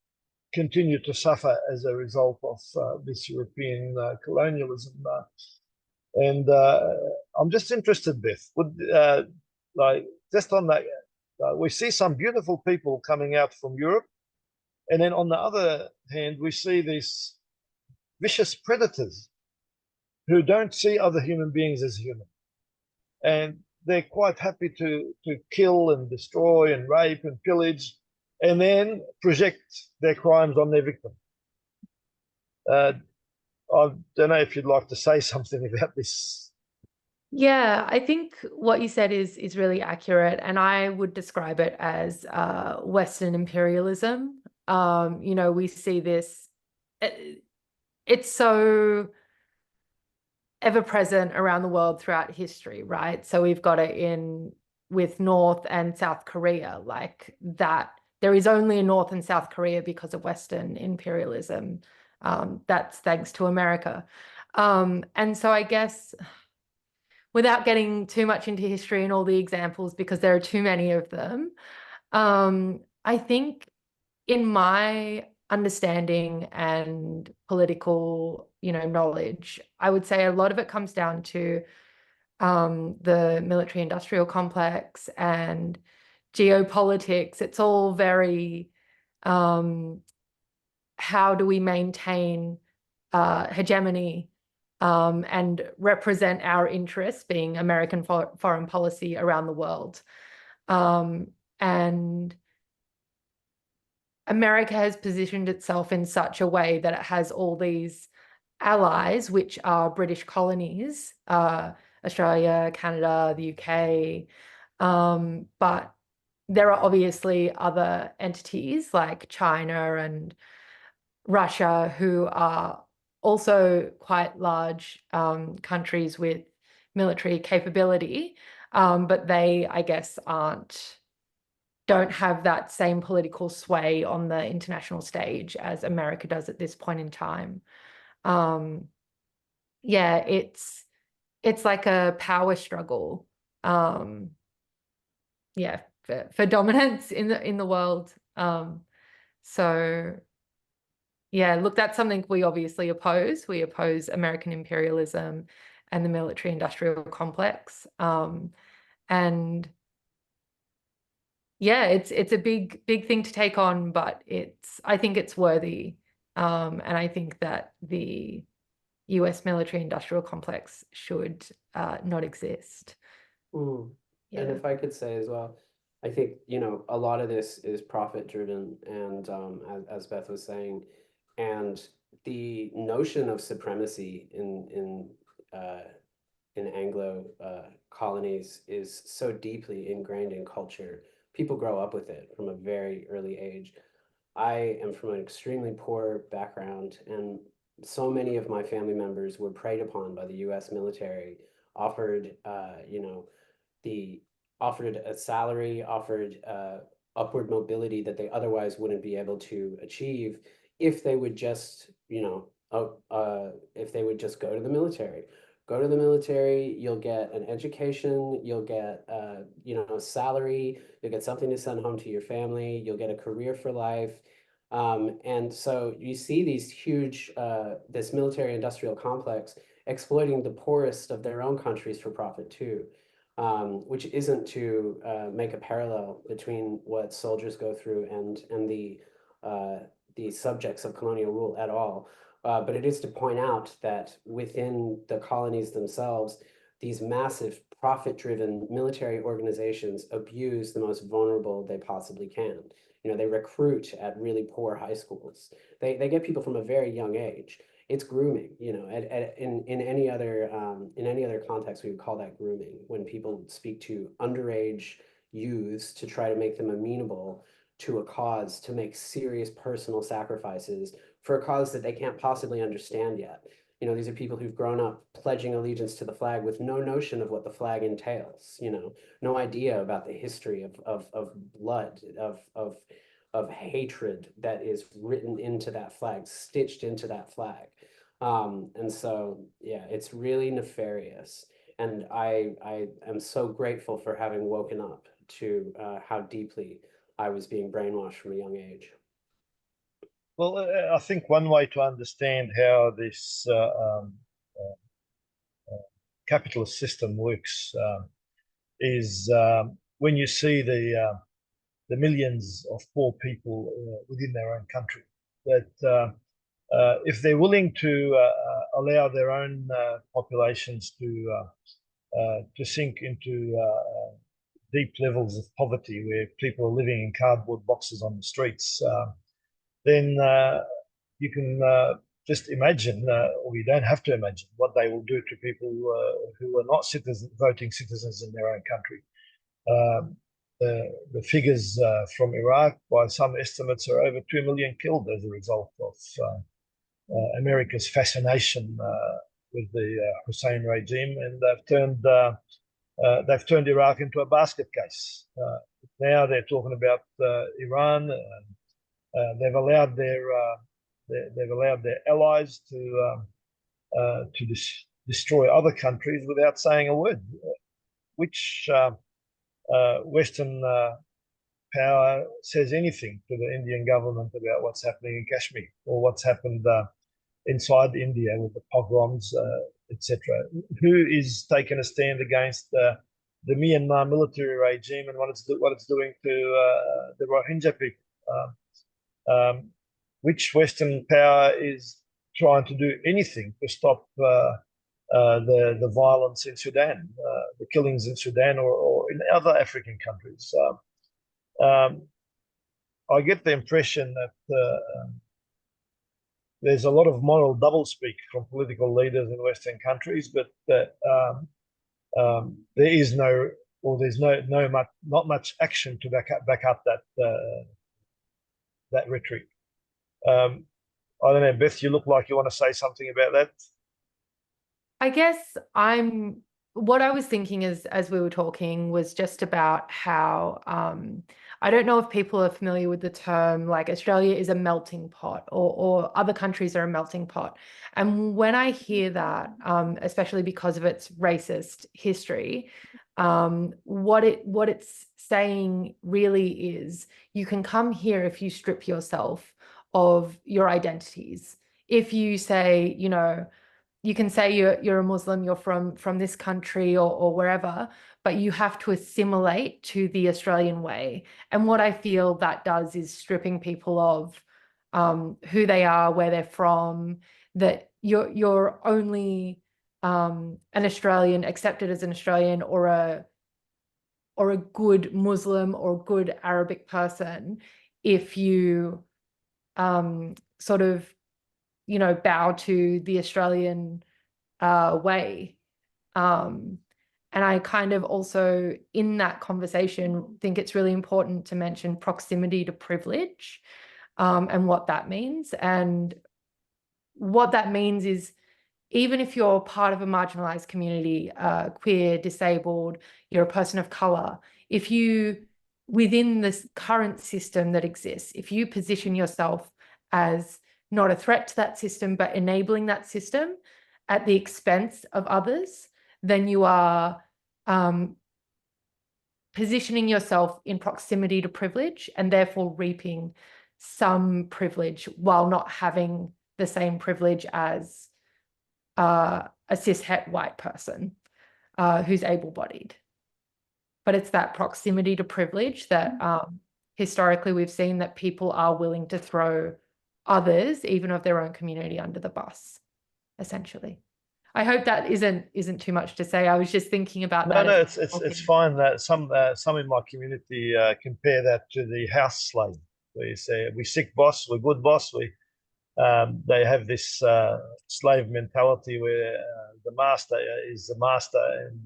continue to suffer as a result of this European colonialism. And I'm just interested, Beth, just on that, we see some beautiful people coming out from Europe. And then on the other hand, we see these vicious predators who don't see other human beings as human. And they're quite happy to kill and destroy and rape and pillage, and then project their crimes on their victim. I don't know if you'd like to say something about this. Yeah, I think what you said is really accurate, and I would describe it as Western imperialism. We see this, it's so ever present around the world throughout history, right? So we've got it with North and South Korea, like that. There is only a North and South Korea because of Western imperialism. That's thanks to America. And so I guess, without getting too much into history and all the examples, because there are too many of them, I think in my understanding and political, knowledge, I would say a lot of it comes down to the military industrial complex and geopolitics. It's all very, how do we maintain hegemony and represent our interests, being American foreign policy around the world. And America has positioned itself in such a way that it has all these allies, which are British colonies, Australia, Canada, the UK. But there are obviously other entities like China and Russia who are also quite large countries with military capability, but they, I guess, don't have that same political sway on the international stage as America does at this point in time. Yeah, it's like a power struggle. Yeah, for dominance in the world. So yeah, look, that's something we obviously oppose. We oppose American imperialism and the military industrial complex. And yeah, it's a big thing to take on, but I think it's worthy. And I think that the US military industrial complex should not exist. And Yeah. if I could say as well, I think, a lot of this is profit driven, and as Beth was saying, and the notion of supremacy in Anglo colonies is so deeply ingrained in culture. People grow up with it from a very early age. I am from an extremely poor background, and so many of my family members were preyed upon by the US military, offered, the offered a salary, offered upward mobility that they otherwise wouldn't be able to achieve if they would just, if they would just go to the military. Go to the military, you'll get an education, you'll get, a salary, you'll get something to send home to your family, you'll get a career for life. And so you see these huge, this military industrial complex exploiting the poorest of their own countries for profit too, which isn't to make a parallel between what soldiers go through and the subjects of colonial rule at all. But it is to point out that within the colonies themselves, these massive profit-driven military organizations abuse the most vulnerable they possibly can. They recruit at really poor high schools. They get people from a very young age. It's grooming. In any other context, we would call that grooming, when people speak to underage youths to try to make them amenable to a cause, to make serious personal sacrifices for a cause that they can't possibly understand yet. These are people who've grown up pledging allegiance to the flag with no notion of what the flag entails, no idea about the history of blood, of hatred that is written into that flag, stitched into that flag. And so, yeah, it's really nefarious. And I am so grateful for having woken up to how deeply I was being brainwashed from a young age. Well, I think one way to understand how this capitalist system works is when you see the millions of poor people within their own country, that if they're willing to allow their own populations to sink into deep levels of poverty, where people are living in cardboard boxes on the streets, then you can just imagine, or you don't have to imagine, what they will do to people who are not voting citizens in their own country. The figures from Iraq, by some estimates, are over 2 million killed as a result of America's fascination with the Hussein regime, and they've turned Iraq into a basket case. Now they're talking about Iran. They've allowed their allies to destroy other countries without saying a word, which Western power says anything to the Indian government about what's happening in Kashmir or what's happened inside India with the pogroms, etc. Who is taking a stand against the Myanmar military regime and what it's doing to the Rohingya people? Which Western power is trying to do anything to stop the violence in Sudan, the killings in Sudan or in other African countries? I get the impression that there's a lot of moral doublespeak from political leaders in Western countries, but that there is no, or there's not much action to back up that rhetoric. I don't know, Beth, you look like you want to say something about that. I guess what I was thinking as we were talking was just about how I don't know if people are familiar with the term, like Australia is a melting pot or other countries are a melting pot. And when I hear that, especially because of its racist history, what it's saying really is you can come here if you strip yourself of your identities. If you say, you know, you can say you're a Muslim, you're from this country or wherever, but you have to assimilate to the Australian way. And what I feel that does is stripping people of who they are, where they're from, that you're only an Australian, accepted as an Australian or a good Muslim or good Arabic person if you sort of, you know, bow to the Australian way. And I kind of also, in that conversation, think it's really important to mention proximity to privilege and what that means. And what that means is, even if you're part of a marginalized community, queer, disabled, you're a person of color, if you, within this current system that exists, if you position yourself as not a threat to that system, but enabling that system at the expense of others, then you are positioning yourself in proximity to privilege and therefore reaping some privilege while not having the same privilege as a cishet white person who's able-bodied. But it's that proximity to privilege that historically we've seen that people are willing to throw others, even of their own community, under the bus, essentially. I hope that isn't too much to say. I was just thinking about that. No, it's fine. That some in my community compare that to the house slave, where you say we sick boss, we're good boss. They have this slave mentality where the master is the master, and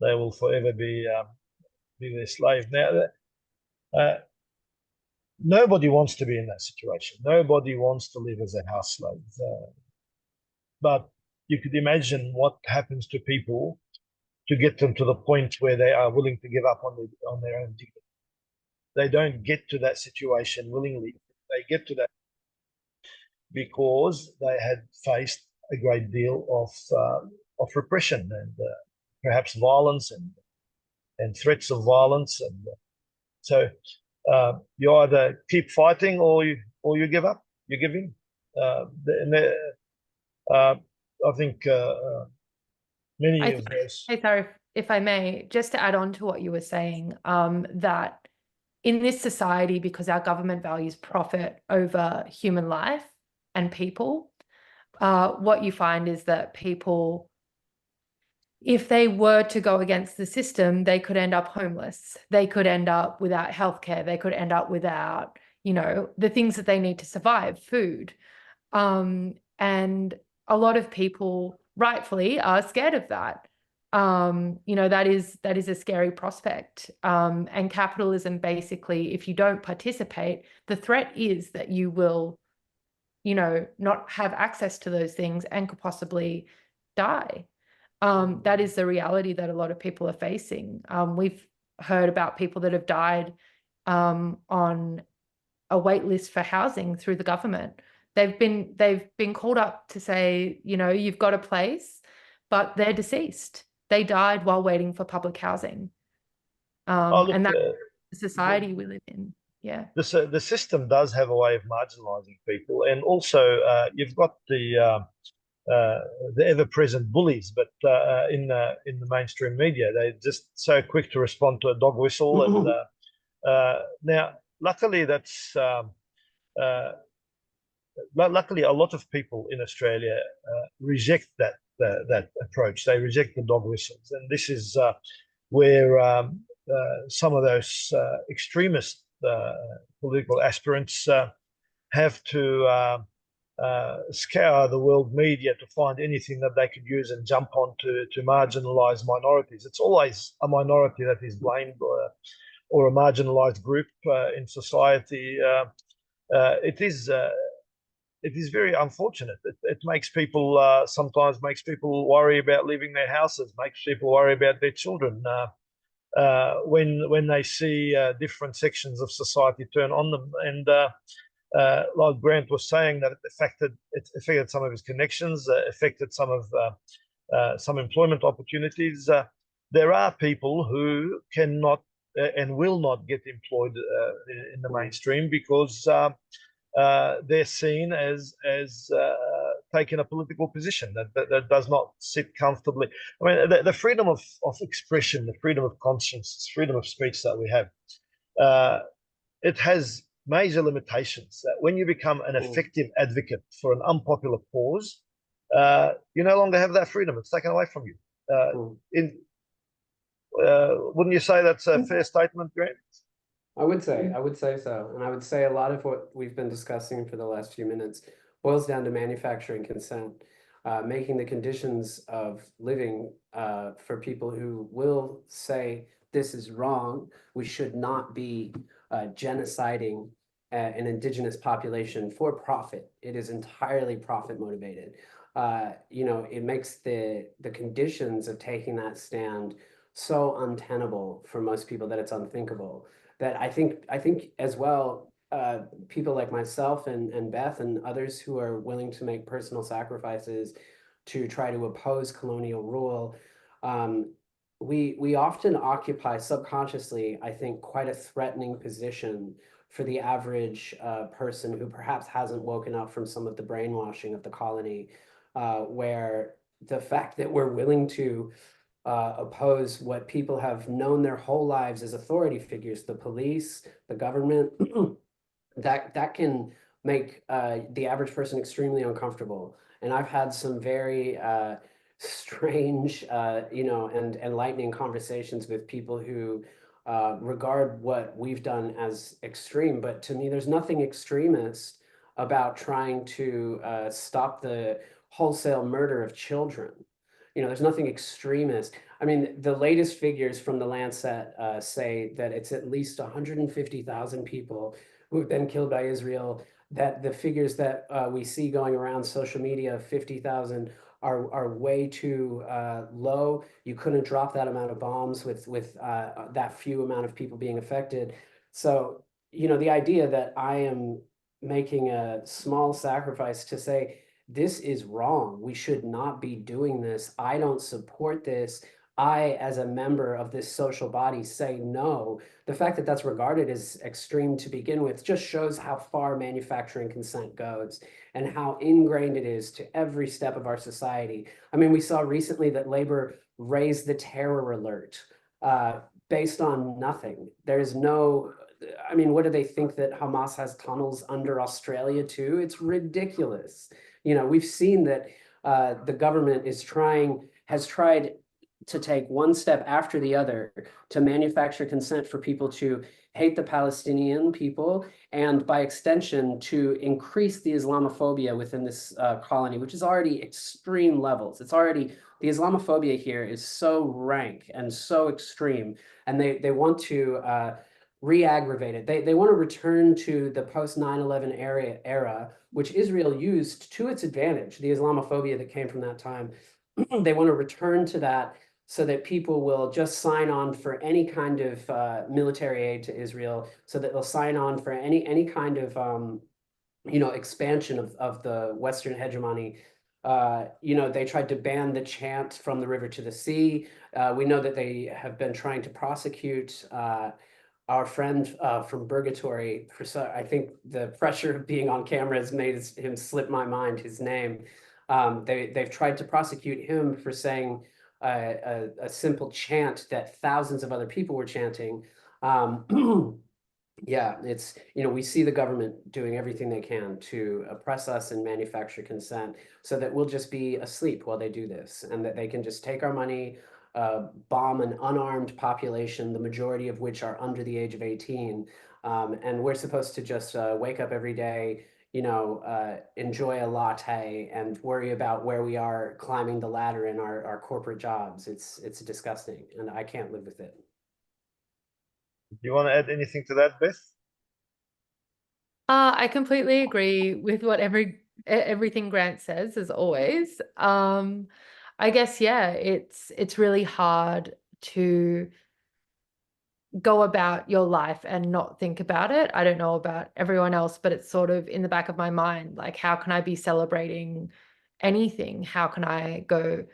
they will forever be their slave. Now, nobody wants to be in that situation. Nobody wants to live as a house slave. But you could imagine what happens to people to get them to the point where they are willing to give up on their own dignity. They don't get to that situation willingly. They get to that because they had faced a great deal of repression and perhaps violence and threats of violence, and so you either keep fighting or you give up. You give in. I think many of those. Hey, sorry, if I may, just to add on to what you were saying, that in this society, because our government values profit over human life and people, what you find is that people, if they were to go against the system, they could end up homeless. They could end up without healthcare. They could end up without, you know, the things that they need to survive, food. And a lot of people rightfully are scared of that. You know, that is a scary prospect. And capitalism, basically, if you don't participate, the threat is that you will, you know, not have access to those things and could possibly die. That is the reality that a lot of people are facing. We've heard about people that have died on a wait list for housing through the government. They've been called up to say, you know, you've got a place, but they're deceased. They died while waiting for public housing. Look, And that society we live in. Yeah. The system does have a way of marginalizing people, and also you've got the ever-present bullies, but in the mainstream media, they're just so quick to respond to a dog whistle. And now, luckily, luckily, a lot of people in Australia reject that approach. They reject the dog whistles, and this is where some of those extremist political aspirants have to scour the world media to find anything that they could use and jump on to marginalize minorities. It's always a minority that is blamed, or a marginalized group in society. It is very unfortunate. It makes people sometimes makes people worry about leaving their houses, makes people worry about their children when they see different sections of society turn on them. And like Grant was saying, that it affected some of his connections, affected some of some employment opportunities. There are people who cannot and will not get employed in the mainstream because they're seen as taking a political position that does not sit comfortably. I mean, the freedom of expression, the freedom of conscience, freedom of speech that we have, it has major limitations. When you become an effective advocate for an unpopular cause, you no longer have that freedom. It's taken away from you. Wouldn't you say that's a fair statement, Grant? I would say so. And I would say a lot of what we've been discussing for the last few minutes boils down to manufacturing consent, making the conditions of living for people who will say this is wrong. We should not be genociding an indigenous population for profit. It is entirely profit motivated. It makes the conditions of taking that stand so untenable for most people that it's unthinkable. That I think as well, people like myself and Beth and others who are willing to make personal sacrifices to try to oppose colonial rule, we often occupy subconsciously, I think, quite a threatening position for the average person who perhaps hasn't woken up from some of the brainwashing of the colony, where the fact that we're willing to oppose what people have known their whole lives as authority figures, the police, the government, that can make the average person extremely uncomfortable. And I've had some very strange, and enlightening conversations with people who regard what we've done as extreme. But to me, there's nothing extremist about trying to stop the wholesale murder of children. There's nothing extremist. I mean, the latest figures from the Lancet say that it's at least 150,000 people who have been killed by Israel, that the figures that we see going around social media, 50,000, are way too low. You couldn't drop that amount of bombs with that few amount of people being affected. So, the idea that I am making a small sacrifice to say, this is wrong. We should not be doing this. I don't support this. I, as a member of this social body, say no. The fact that that's regarded as extreme to begin with just shows how far manufacturing consent goes and how ingrained it is to every step of our society. I mean, we saw recently that Labor raised the terror alert based on nothing. There's no, I mean, what do they think, that Hamas has tunnels under Australia too? It's ridiculous. We've seen that the government has tried to take one step after the other to manufacture consent for people to hate the Palestinian people, and by extension to increase the Islamophobia within this colony, which is already extreme levels. The Islamophobia here is so rank and so extreme, and they want to re-aggravate it. They want to return to the post 9/11 era, which Israel used to its advantage, the Islamophobia that came from that time. They want to return to that so that people will just sign on for any kind of military aid to Israel, so that they'll sign on for any kind of expansion of the Western hegemony. They tried to ban the chant from the river to the sea. We know that they have been trying to prosecute our friend from Purgatory, I think the pressure of being on camera has made him slip my mind, his name. They've tried to prosecute him for saying a simple chant that thousands of other people were chanting. Yeah, it's, we see the government doing everything they can to oppress us and manufacture consent so that we'll just be asleep while they do this, and that they can just take our money, bomb an unarmed population, the majority of which are under the age of 18. And we're supposed to just wake up every day, enjoy a latte and worry about where we are climbing the ladder in our corporate jobs. It's disgusting, and I can't live with it. Do you want to add anything to that, Beth? I completely agree with what everything Grant says, as always. I guess, yeah, it's really hard to go about your life and not think about it. I don't know about everyone else, but it's sort of in the back of my mind, like, how can I be celebrating anything? How can I go,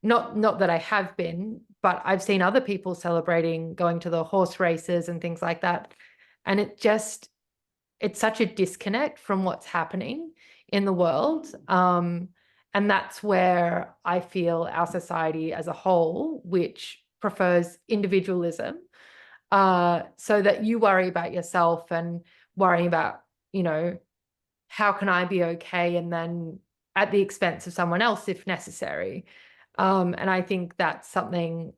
not that I have been, but I've seen other people celebrating going to the horse races and things like that. And it's such a disconnect from what's happening in the world. And that's where I feel our society as a whole, which prefers individualism, so that you worry about yourself and worry about, how can I be okay? And then at the expense of someone else, if necessary. And I think that's something,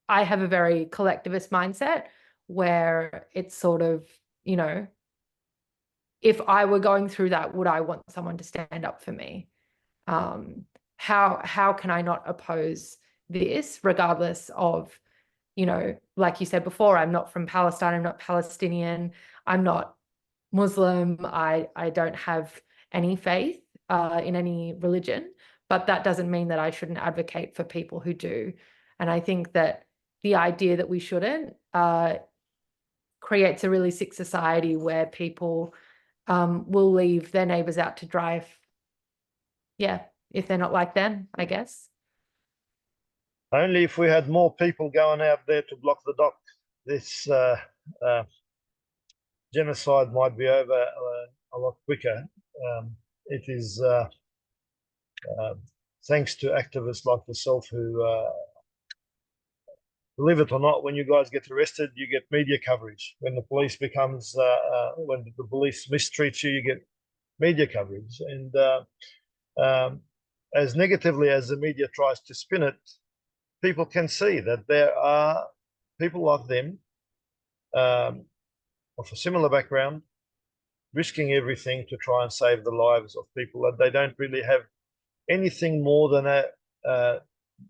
I have a very collectivist mindset where it's sort of, if I were going through that, would I want someone to stand up for me? How can I not oppose this, regardless of, like you said before, I'm not from Palestine, I'm not Palestinian, I'm not Muslim, I don't have any faith in any religion, but that doesn't mean that I shouldn't advocate for people who do. And I think that the idea that we shouldn't creates a really sick society where people will leave their neighbors out to dry if they're not like them, I guess. Only if we had more people going out there to block the dock, this genocide might be over a lot quicker. It is thanks to activists like yourself who, believe it or not, when you guys get arrested, you get media coverage. When the police when the police mistreat you, you get media coverage. And as negatively as the media tries to spin it, people can see that there are people like them of a similar background risking everything to try and save the lives of people that they don't really have anything more than a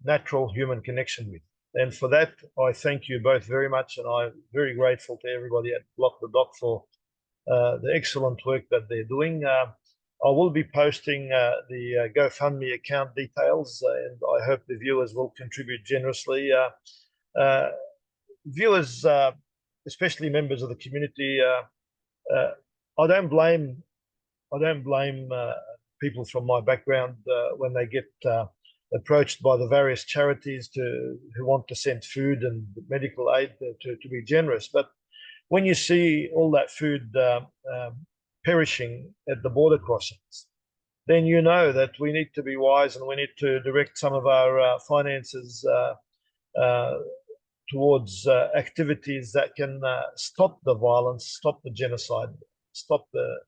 natural human connection with. And for that, I thank you both very much, and I'm very grateful to everybody at Block the Dock for the excellent work that they're doing. I will be posting the GoFundMe account details, and I hope the viewers will contribute generously. Viewers, especially members of the community, I don't blame people from my background when they get approached by the various charities who want to send food and medical aid to be generous. But when you see all that food perishing at the border crossings, then you know that we need to be wise, and we need to direct some of our finances towards activities that can stop the violence, stop the genocide, stop the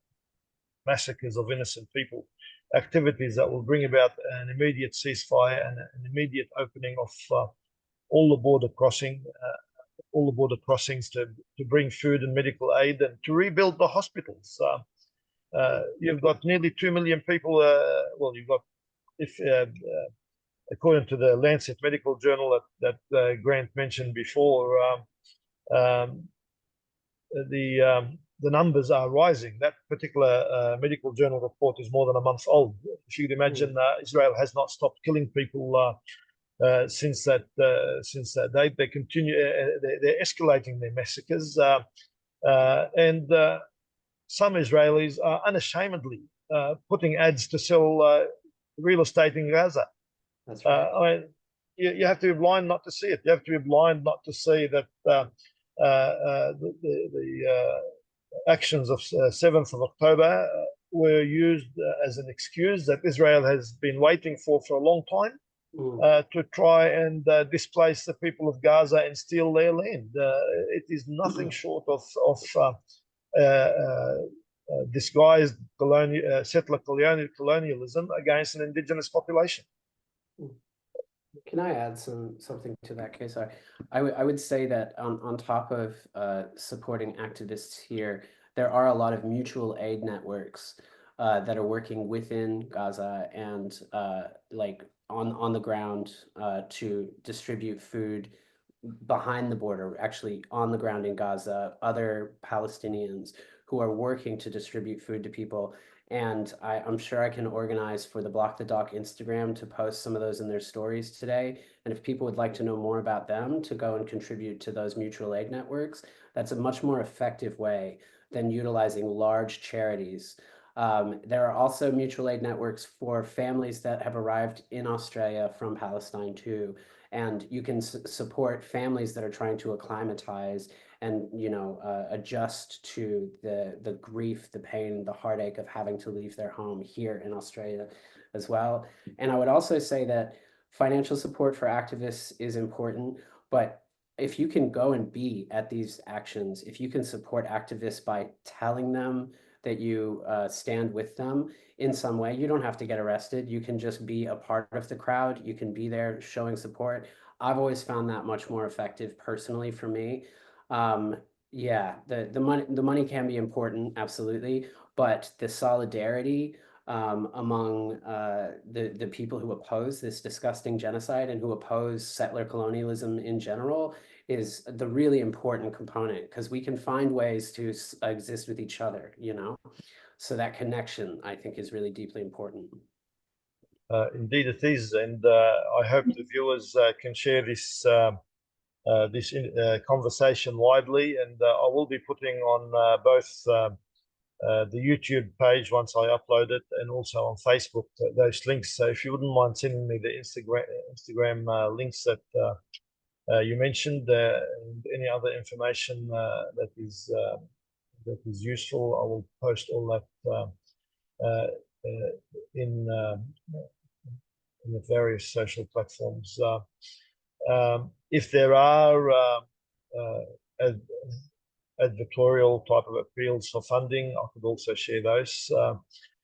massacres of innocent people, activities that will bring about an immediate ceasefire and an immediate opening of all the border crossings to bring food and medical aid and to rebuild the hospitals. You've got nearly 2 million people. Well, you've got, if according to the Lancet Medical Journal that Grant mentioned before, the numbers are rising. That particular medical journal report is more than a month old. If you could imagine, Israel has not stopped killing people since that date. They continue. They're escalating their massacres, and some Israelis are unashamedly putting ads to sell real estate in Gaza. That's right. You have to be blind not to see it. You have to be blind not to see that the actions of 7th of October were used as an excuse that Israel has been waiting for a long time to try and displace the people of Gaza and steal their land. It is nothing short of disguised settler colonialism against an indigenous population. Can I add something to that, Keysar? I would say that on top of supporting activists here, there are a lot of mutual aid networks that are working within Gaza and like on the ground to distribute food behind the border, actually on the ground in Gaza, other Palestinians who are working to distribute food to people. And I'm sure I can organize for the Block the Doc Instagram to post some of those in their stories today. And if people would like to know more about them, to go and contribute to those mutual aid networks, that's a much more effective way than utilizing large charities. There are also mutual aid networks for families that have arrived in Australia from Palestine too. And you can support families that are trying to acclimatize and adjust to the grief, the pain, the heartache of having to leave their home here in Australia as well. And I would also say that financial support for activists is important, but if you can go and be at these actions, if you can support activists by telling them that you stand with them in some way, you don't have to get arrested. You can just be a part of the crowd. You can be there showing support. I've always found that much more effective personally for me. Yeah, the money can be important, absolutely, but the solidarity among the people who oppose this disgusting genocide and who oppose settler colonialism in general is the really important component, because we can find ways to exist with each other, so that connection, I think, is really deeply important. Indeed it is, and I hope the viewers can share this conversation widely, and I will be putting on both the YouTube page once I upload it, and also on Facebook those links. So if you wouldn't mind sending me the Instagram links that you mentioned, and any other information that is useful, I will post all that in the various social platforms. If there are advertorial type of appeals for funding, I could also share those.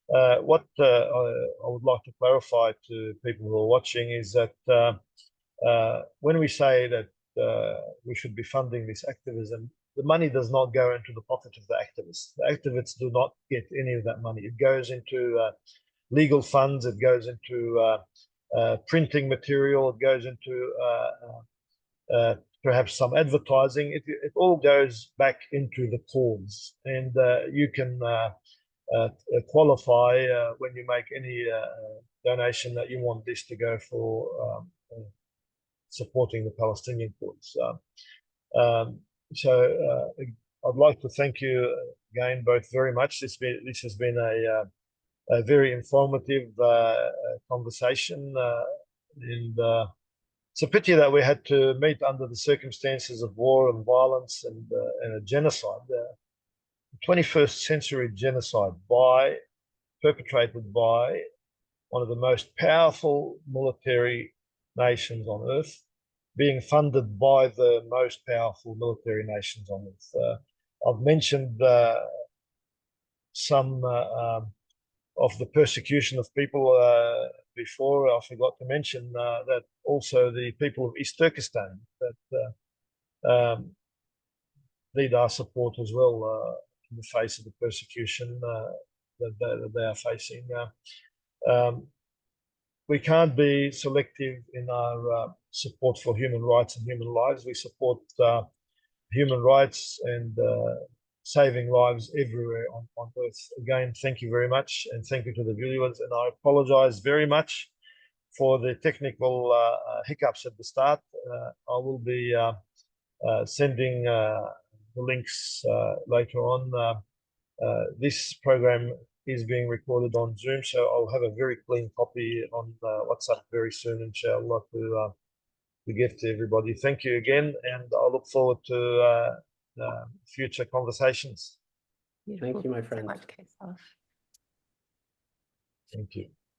What I would like to clarify to people who are watching is that when we say that we should be funding this activism, the money does not go into the pocket of the activists. The activists do not get any of that money. It goes into legal funds, it goes into printing material, it goes into perhaps some advertising. It all goes back into the cause, and you can qualify when you make any donation that you want this to go for supporting the Palestinian cause. So I'd like to thank you again both very much. This has been a very informative conversation, and it's a pity that we had to meet under the circumstances of war and violence and a genocide, 21st century genocide perpetrated by one of the most powerful military nations on earth, being funded by the most powerful military nations on earth. I've mentioned some of the persecution of people before. I forgot to mention that also the people of East Turkestan that need our support as well in the face of the persecution that they are facing. We can't be selective in our support for human rights and human lives. We support human rights and saving lives everywhere on earth. Again, thank you very much, and thank you to the viewers. And I apologize very much for the technical hiccups at the start. I will be sending the links later on. This program is being recorded on Zoom, so I'll have a very clean copy on WhatsApp very soon, inshallah, to give to everybody. Thank you again, and I look forward to future conversations. Thank you, my So friend. much, Keysar. Thank you.